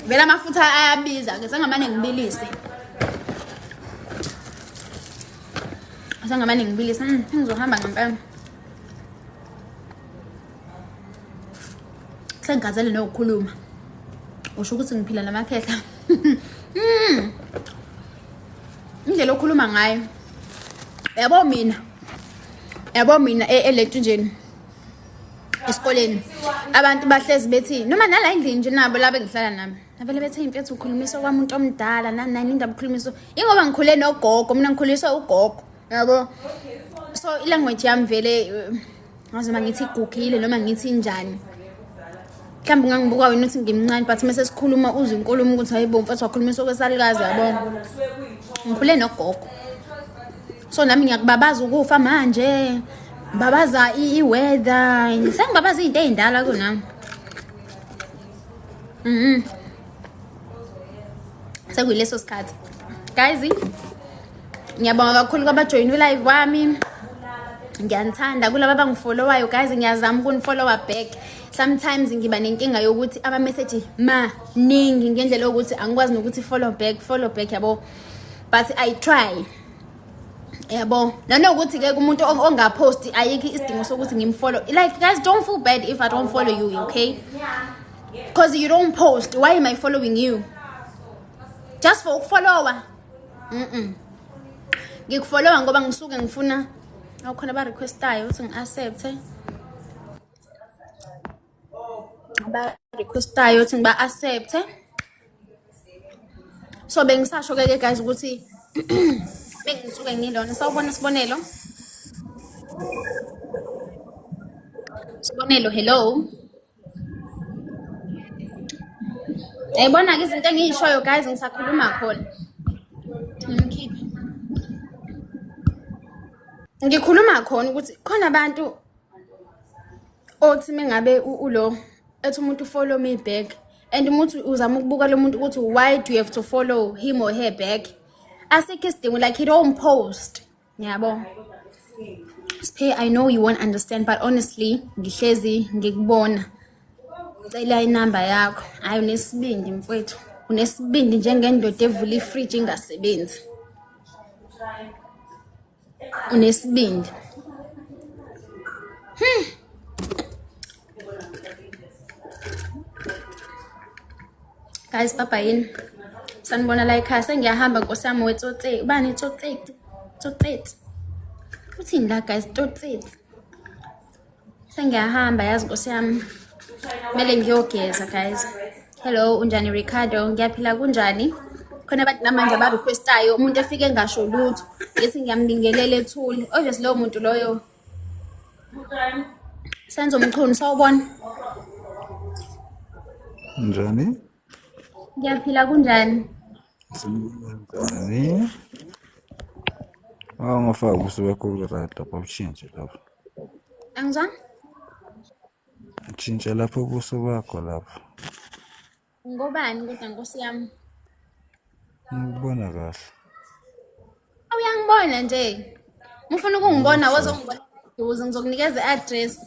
Vela amafutha ayabiza ke sengamane ngibilise. Sengamane ngibilise. Ngizohamba ngempela. Sengazele nokukhuluma. Usho ukuthi ngiphila namakhehla. Indlela okhuluma ngayo. Yabo mina electure njeni. Esikoleni. Abantu bahlezi bethi noma nala endlini nje nabo labe ngihlala nami. Nabele bethe imfethu ukhulumisa kwamuntu omdala nani indaba ukhulumisa. Ingoba ngikhule nogogo, mina ngikhuliswa ugogo. Yabo. So ilanguage yami vele ngazima ngithi igugile noma ngithi njani. Mhlawumbe ngangibuka wena uthi ngimncane but mase sikhuluma uzwe inkulumo ukuthi hayibo mfethu wakhulumisa okwesalukazi yabo. Ngikhule nogogo. So nami ngiyakubabaza ukufa manje. Babaza iweather. Sengibabaza izinto ezindala kunami. Sekuyileso sikhathi. Guys, ngiyabonga kakhulu kwabajoin live wami. Ngiyanthanda kulabo abangifollowayo guys, ngiyazama ukunifollowa back. Sometimes ngiba nenkinga yokuthi ama message maningi ngendlela yokuthi angikwazi nokuthi follow back yabo. But I try. Yabo. Nanokuthi ke umuntu ongapost ayikho isidingo sokuthi ngimfollow. Like guys, don't feel bad if I don't follow you, okay? Because you don't post. Why am I following you? Just for follower. Ngikufollowa ngoba ngisuke ngifuna awukhona ba requestayo ukuthi ngi-accept. Ba requestayo ukuthi ngiba accept. So bengisasho ke guys ukuthi bengisuke ngilona. Sawubona sibonelo. ngifonelo. Hello. Yayibona ke izinto engiyishoyo guys ngisakhuluma khona. Ngimkhiphe. Ngikhuluma khona ukuthi khona abantu othi mengabe ulo ethi umuntu follow me back and umuntu uzama ukubuka lo muntu ukuthi why do you have to follow him or her back? Asikho isidingo like he don't post. Yabo. Spay, I know you won't understand but honestly ngihlezi ngikubona. Ngicela inamba yakho. Hayi unesibindi mfowethu. Unesibindi njengendoda evula ifridge ingasebenzi. Unesibindi. Guys, papa yini? Sanibona la ekhaya sengiyahamba nkosami wetsotse. Ubani tsotse? Tsotse. Uthini la guys tsotse? Sengiyahamba yazi nkosi yami. Mele ngiyogeza guys. Hello, unjani Ricardo? Ngiyaphila kunjani? Khona abantu namanje abarequestayo umuntu efike ngasho lutho. Ngithi ngiyamlingelela ethuli. Obviously lo muntu loyo. Senzo Mchunu sawubona. Njani? Ngiyaphila kunjani? Njani? Ngofaka ubuso bakho right lapha utshintshe lapha. Angizwa? Utshintshe lapha ubuso bakho lapha. Ngobani kodwa nkosi yami? Ngibona kahle. Awuyangibona nje. Ngifuna ukungibona wazongibona duze ngizokunikeza i-address.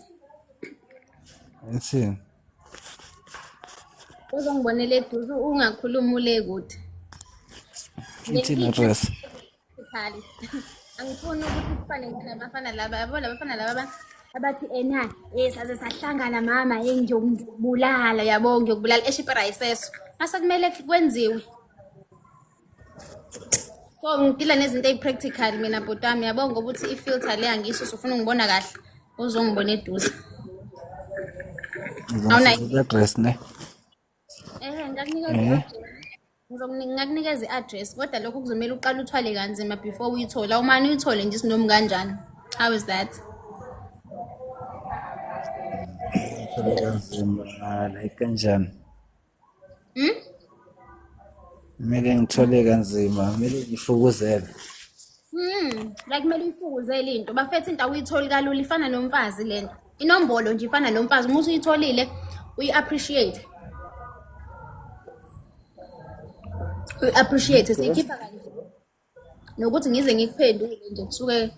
Ethini? Uzongibonela eduze ungakhuluma ule kude. Ethini address? Khali. Angifuni ukuthi kufane nabafana laba, yabo labafana laba abathi ena saze sahlangana mama ngiyokubulala yabo ngiyokubulala eShipriceso. Mase kumele kwenziwe. So ngidila nezinto ezipractical mina botami yabo ngoba uthi ifilter le angisho ufuna ungibona kahle uzongibona eduze. Awunayo address ne? Ngakunikeza ngizokunikeza i-address kodwa lokho kuzomela uqala uthwale kanzima before uyithola. Awumani uyithole nje sinomi kanjani? How is that? Like kanjani? Kumele ngithole kanzima, kumele ngifukuzele. Like kumele uyifukuzele into. Bafethu into awuyitholi kalula ifana nomfazi lento. Inombolo nje ifana nomfazi uma usuyitholile uyi-appreciate. Uyi-appreciate siyikhipha kanzima. Nokuthi ngize ngikuphendule nje kusuke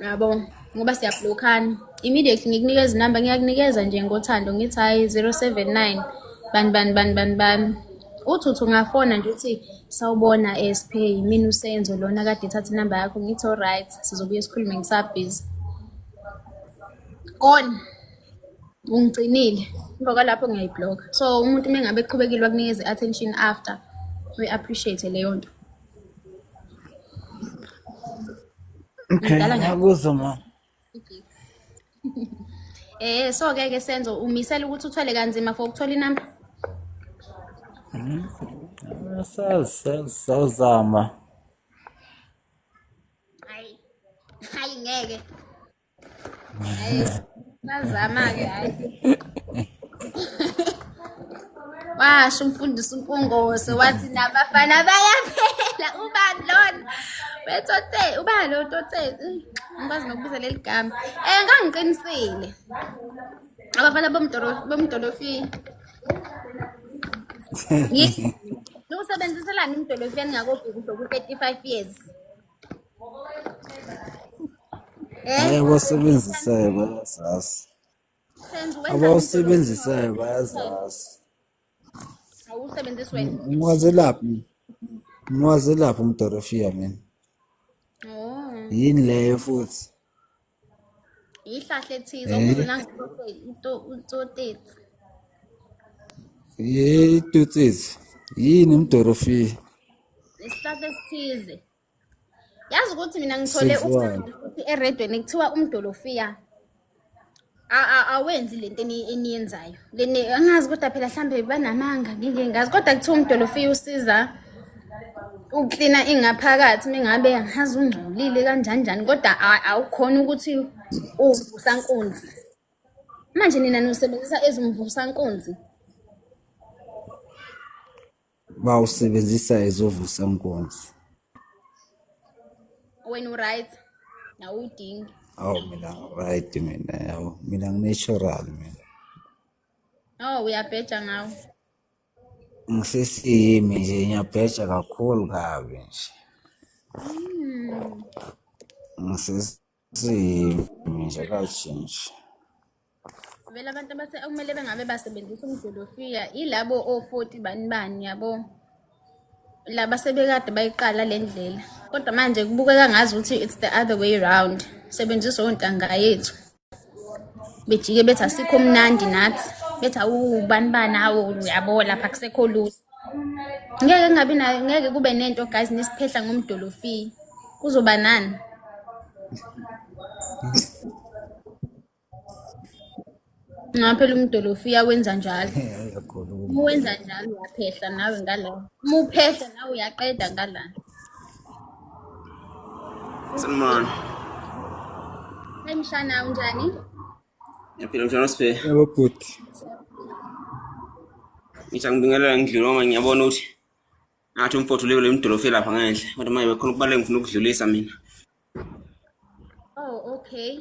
yabo ngoba siyablockana. Immediately ngikunikeza inamba ngiyakunikeza nje ngothando ngithi hayi 079 ban. Uthi ungafona nje uthi sawubona Spay mina usenzo lona kade ethatha inamba yakho ngithi alright sizobuye sikhulume ngisabhizi. Gone. Ungigcinile. Emva kwalapho ngiyayiblock. So umuntu mengabe eqhubekile wakunikeza attention after we appreciate leyo nto. Okay. Ngiyakuzwa ma. So ke senzo umisela ukuthi uthwale kanzima for ukuthola inamba. Sawuzama. Hayi ngeke. Sazama ke hayi. Washo umfundisi uMpungose wathi nabafana bayaphela ubani lona. Wetothe ubani lo tothe. Ngikwazi nokubiza leli gama. Ngangiqinisile. Abafana bomdolofi. Usebenzisela imdolofi engakofika usho ku 35 years. Abasebenzisayo bayazazi. Abasebenzisayo bayazazi. Awusebenzisi wena. Mwazelaphi umdorofia mina. Yini leyo futhi? Ihlahla ethize okuzona ngitothe Yitutsizi. Yini umdorofia? Isihlahla esithize. Yazi ukuthi mina ngithole ukuthi eredweni kuthiwa umdolofia awenzi lento eniyenzayo. Leni angazi kodwa phela mhlambe banamanga ngike ngazi kodwa kuthiwa umdolofia usiza uklina ingaphakathi mengabe angazi ungcolile kanjani kodwa awukhona ukuthi uvusankunzi. Manje nina nosebenzisa ezimvusankunzi. Bawusebenzisa ezovusa inkonzi. When you right, awudingi. Awu mina right mina yawo mina natural mina. Oh, uyabheja ngawo. Ngisesimi nje ngiyabheja kakhulu kabi nje. Ngisesimi nje kawushintshe. Vele abantu okumele bengabe basebenzisa umdolofiya ilabo o40 bani yabo. Laba sebekade bayiqala lendlela. Kodwa manje kubukeka ngazi ukuthi it's the other way round. Sebenzisa ontanga yethu. Bejike bethi asikho mnandi nathi. Bethi awubani hawo uyabo lapha kusekho lutho. Ngeke kube nento guys nisiphehla ngomdolofiya. Kuzoba nani? Ngaphela umdolofiya wenza njalo. Uwenza njalo uyaphehla nawe ngala. Uma uphehla nawe uyaqeda ngala. Sanibona. Emshana unjani? Yaphila mshana Siphe. Yebo bhuti. Ngithi ngibingelela ngidlula uma ngiyabona ukuthi ngathi umfowethu le mdolofiya lapha ngendle. Kodwa manje bekhona ukubaleka ngifuna ukudlulisa mina. Oh, okay.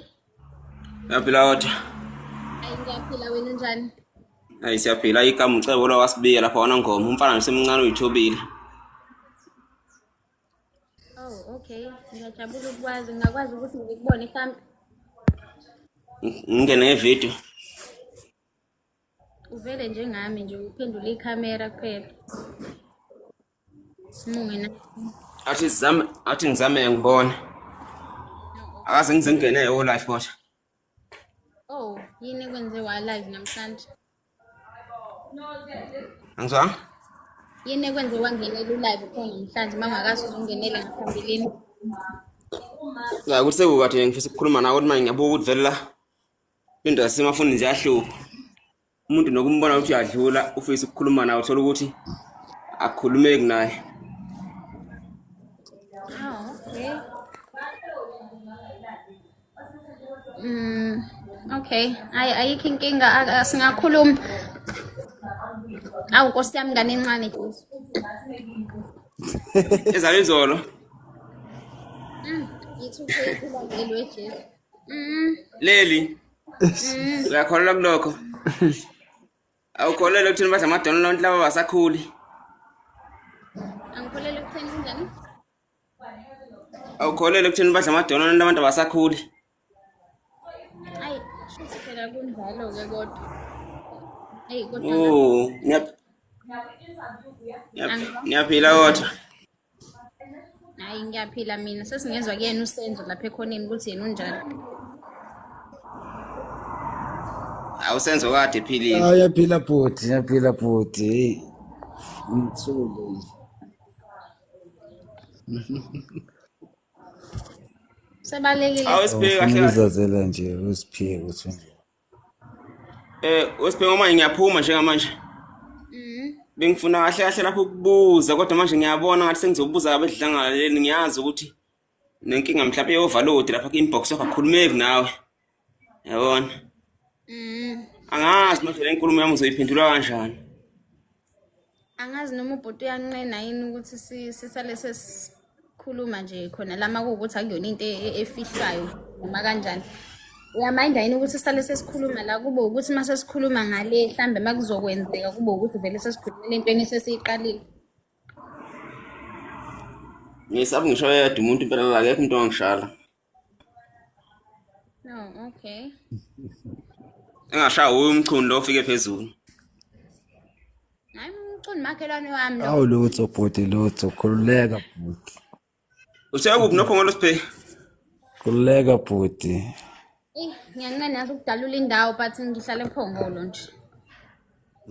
Yaphila kodwa. Hayi ngiyaphila wena unjani? Hayi siyaphila igama ucebo lo wasibiya lapha wana ngoma umfana ngisemncane uyithobile. Oh, okay. Ngiyajabula ukwazi ngakwazi ukuthi ngikubone mhlambe. Ngingene ngevideo. Uvele njengami nje uphendula ikhamera kuphela. Simungena. Athi ngizame ngibone. Akaze ngize ngene yo live kodwa. Oh, yini kwenziwa live namhlanje? Angizwa? Yini kwenziwa ngenela live khona namhlanje mangakazi uzungenele ngaphambilini? La ukuthi sekukade ngifisa ukukhuluma nawe kodwa manje ngiyabuka ukuthi vele la into yasemafoni nje yahlupha. Umuntu nokumbona ukuthi uyadlula ufisa ukukhuluma nawe uthola ukuthi akukhulumeki naye. Oh, okay. Okay. Ayikho inkinga singakhuluma. Awu Nkosi yami ngane encane Jesu. Ezale izolo. Yithuke kulangelo eJesu. Leli. Uyakholelwa kulokho? Awukholelwa ukuthi badla amadonolo laba basakhuli? Angikholelwa ekutheni kunjani? Awukholelwa ukuthi badla amadonolo labantu abasakhuli? Hayi, shuthi phela kunjalo ke kodwa. Hey kodwa Oh, niyaphila kodwa. hayi ngiyaphila mina sesingezwa kuyena usenzo lapha ekhoneni ukuthi yena unjani. Awusenzo kade ephilile. Awu yaphila bhuti. Hey. Ngithule. Sebalekile. Awusiphe kahle. Ngizazela nje usiphiwe ukuthi usiphe manje ngiyaphuma njengamanje. Bengifuna kahle lapho ukubuza kodwa manje ngiyabona ngathi sengizobuza abedlangaleni ngiyazi ukuthi nenkinga mhlawumbe overload lapha ku-inbox yakho akukhulumeki nawe. Yabona? Angazi manje le nkulumo yami uzoyiphendula kanjani. Angazi noma ubhuti uyanqena yini ukuthi sisale sesikhuluma nje khona lama kuukuthi akuyona into efihlwayo noma kanjani. Uyamayinda yini ukuthi sisale sesikhuluma la kube ukuthi mase sikhuluma ngale mhlambe makuzokwenzeka kube ukuthi vele sesikhulumile entweni sesiyiqalile. Ngisabe ngisho yedwa umuntu impela la akekho umuntu ongishala. No, okay. Engashaya umchundo lo ufike phezulu. Hayi umcundi makhelwane wami lo. awu lutho bhuti lutho khululeka bhuti. Useyakuphi nophongolo Siphe? Khululeka bhuti. Ngiyanqena nathi ukudalula indawo but ngihlala ePhongolo nje.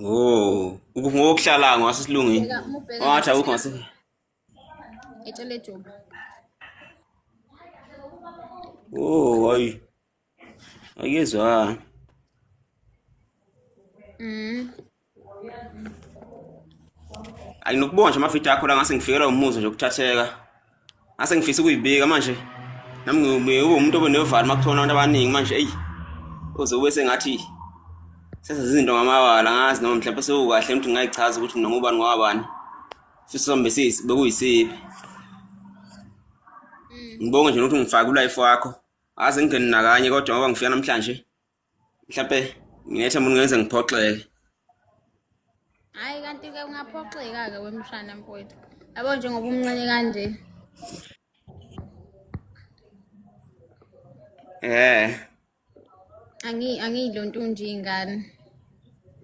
Oh, ngokuhlala ngwasesilungini. Wathi awukho ngase. Etshele Job. Oh, hayi. Ayezwa. Ayinokubona nje amafita akho la ngase ngifikela umuzo nje ukuthatheka. Ngase ngifisa ukuyibika manje. Nami ube umuntu obenevalo makuthola abantu abaningi manje uzobe sengathi Sesezinto ngamawala ngazi noma mhlawumbe sewukahle ukuthi ngayichaza ukuthi mina ngubani ngwabani. Futhi sombe bekuyisipi. Ngibonge nje ukuthi ngifake ulife wakho. Aze ngingeni nakanye kodwa ngoba ngifika namhlanje. Mhlawumbe nginethemba ngenze ngiphoxeke. Hayi kanti ke ungaphoxeka ke wemshana mfowethu. Yabo njengoba umncane kanje. Angiyilonto nje ingane.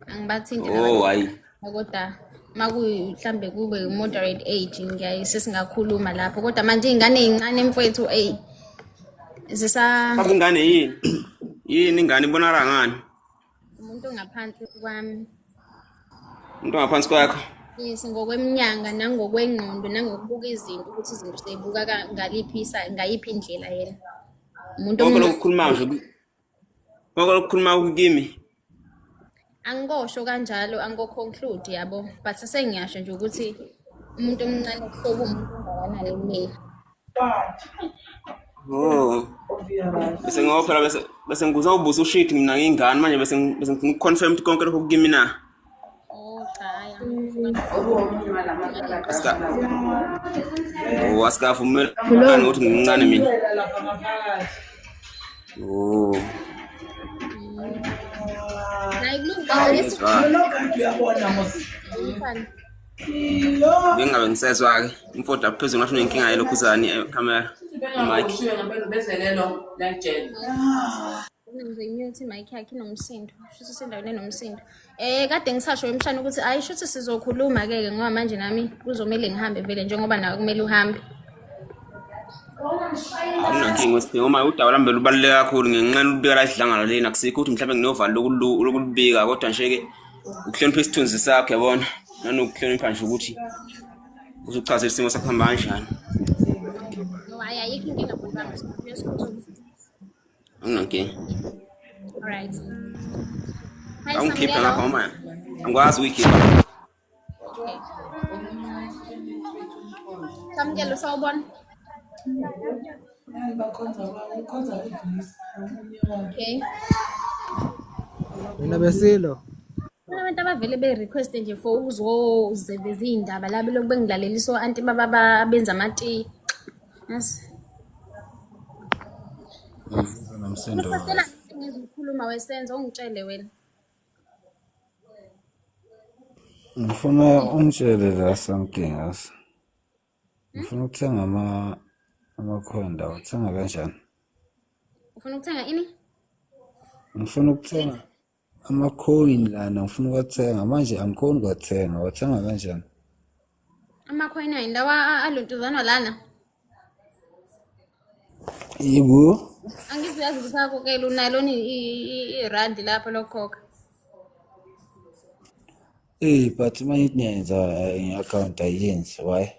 Angibathinti hayi. kodwa makuyi mhlambe kube moderate age ngiyaye sesingakhuluma lapho kodwa manje ingane ezincane mfowethu zisa ingane yini ingane ibonakala ngani? Umuntu ongaphansi kwami. Umuntu ongaphansi kwakho? Yes, ngokweminyanga nangokwengqondo nangokubuka izinto ukuthi izinto seyibuka ngayiphi indlela yena. Umuntu okukhuluma nje. Okukhuluma kimi. Angikosho kanjalo angikonclude yabo but sengiyasho nje ukuthi umuntu omncane kuhlobo umuntu ongakanani kumina. Bese ngophela bese ngikuza ubuza ushit mina ngingane manje bese ngiconfirm ukuthi konke lokho kimi na. Cha asikavumela ukuthi ngimncane mina. Ngingabe ngisezwa ke imfoda phezulu ngasho inkinga yelokhuzani camera mic. Ngizimute mic yakhe inomsindo. Shuthi sendaweni enomsindo. Kade ngisasho emshana ukuthi ayi shuthi sizokhuluma ke ngoba manje nami kuzomela ngihambe vele njengoba nawe kumele uhambe. Akunankinga wesiphi uma udaba lami belubaluleke kakhulu ngenqena ukubika la isidlangala lena akusikho ukuthi mhlawumbe nginovalo lokulubika kodwa nje ke ukuhlonipha isithunzi sakho yabona nanokuhlonipha nje ukuthi uzochaza isimo sakho hamba kanjani. No ayikho inkinga baba ngisikhuluma. Akunankinga. Alright. Angikhipha lapha mama. Angikwazi ukuyikhipha. Okay. Samkelo sawubona. Okay. Mina besilo. Abantu abavele be-request nje for ukuzozeveza iy'ndaba labo lokhu bengilaleliso anti baba benza amati. Yes. Nomsindo. Ngicela ngizokhuluma wesenzo ungitshele wena. Ngifuna ungitshele la something else. Ngifuna ukuthenga amakhonda uthenga kanjani? Ufuna ukuthenga ini? Ngifuna ukuthenga ama-coin lana ngifuna ukuthenga manje angikhoni ukuthenga wathenga kanjani? Ama-coin ayindawa alontuzana lana. Yebo. Angiziyazi ukuthi akukela unalona irandi lapho lokhokha. But manje niyenza i-account ayenzi why?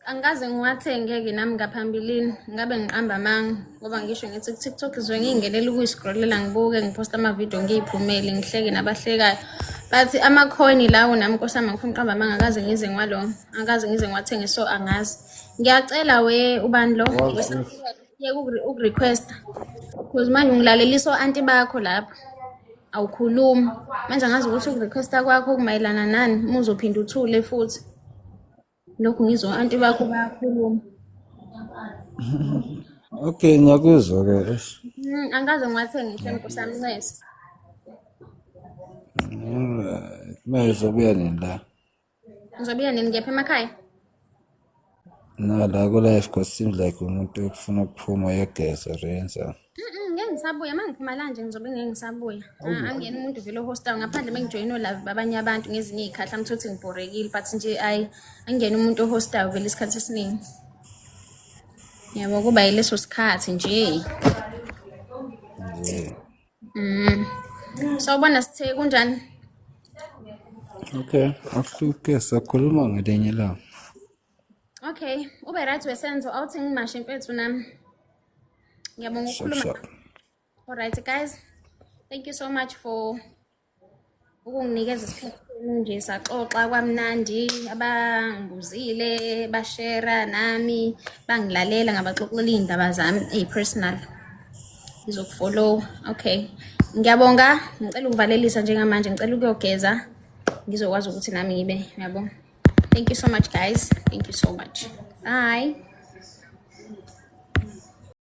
Angikaze ngiwathenge-ke nami ngaphambilini ngabe ngiqamba amanga ngoba ngisho ngithi ku-TikTok izwe ngiyingenela ukuyiscrollela ngibuke ngiposta amavidiyo ngiyiphumele ngihleke nabahlekayo but ama-coin lawo nami nkosami ngifuna uqamba amanga angikaze ngize ngiwathenge so angazi. Ngiyacela ubani lo ukurequesta because manje ngilaleliso anti bakho lapho awukhulumi manje angazi ukuthi ukurequesta kwakho kumayelana nani uma uzophinda uthule futhi. Lokhu ngizwa anti bakho bayakhuluma. Okay ngiyakuzwa ke. Angikaze ngiwathengise nkosami Ncesi. Manje uzobuya nini la? Ngizobuya nini ngiyaphi emakhaya? No, la ku-life cause seems like umuntu ufuna ukuphuma yegeza renza. Ngeke ngisabuya mangiphuma la nje ngizobe ngeke ngisabuya. Angiyena umuntu vele hostel ngaphandle mengijoyina olive babanye abantu ngezinye izikhathi amthothi ngibhorekile but nje angiyena umuntu hostel vele isikhathi esiningi. Yabo kuba yileso sikhathi nje. Sawubona sithe kunjani? Okay, akuhluke sakhuluma ngelinye la. Okay, ube right wesenzo awuthi ngimashe mfethu nami. Ngiyabonga ukukhuluma. Alright guys, thank you so much for ukunginikeza isikhathi nje saxoxa kwamnandi abangibuzile bashare nami bangilalela ngabaxoxela indaba zami personal. Ngizokufollow. Okay. Ngiyabonga, ngicela ukuvalelisa njengamanje, ngicela ukuyogeza ngizokwazi ukuthi nami ngibe, uyabo. Thank you so much guys. Thank you so much. Bye.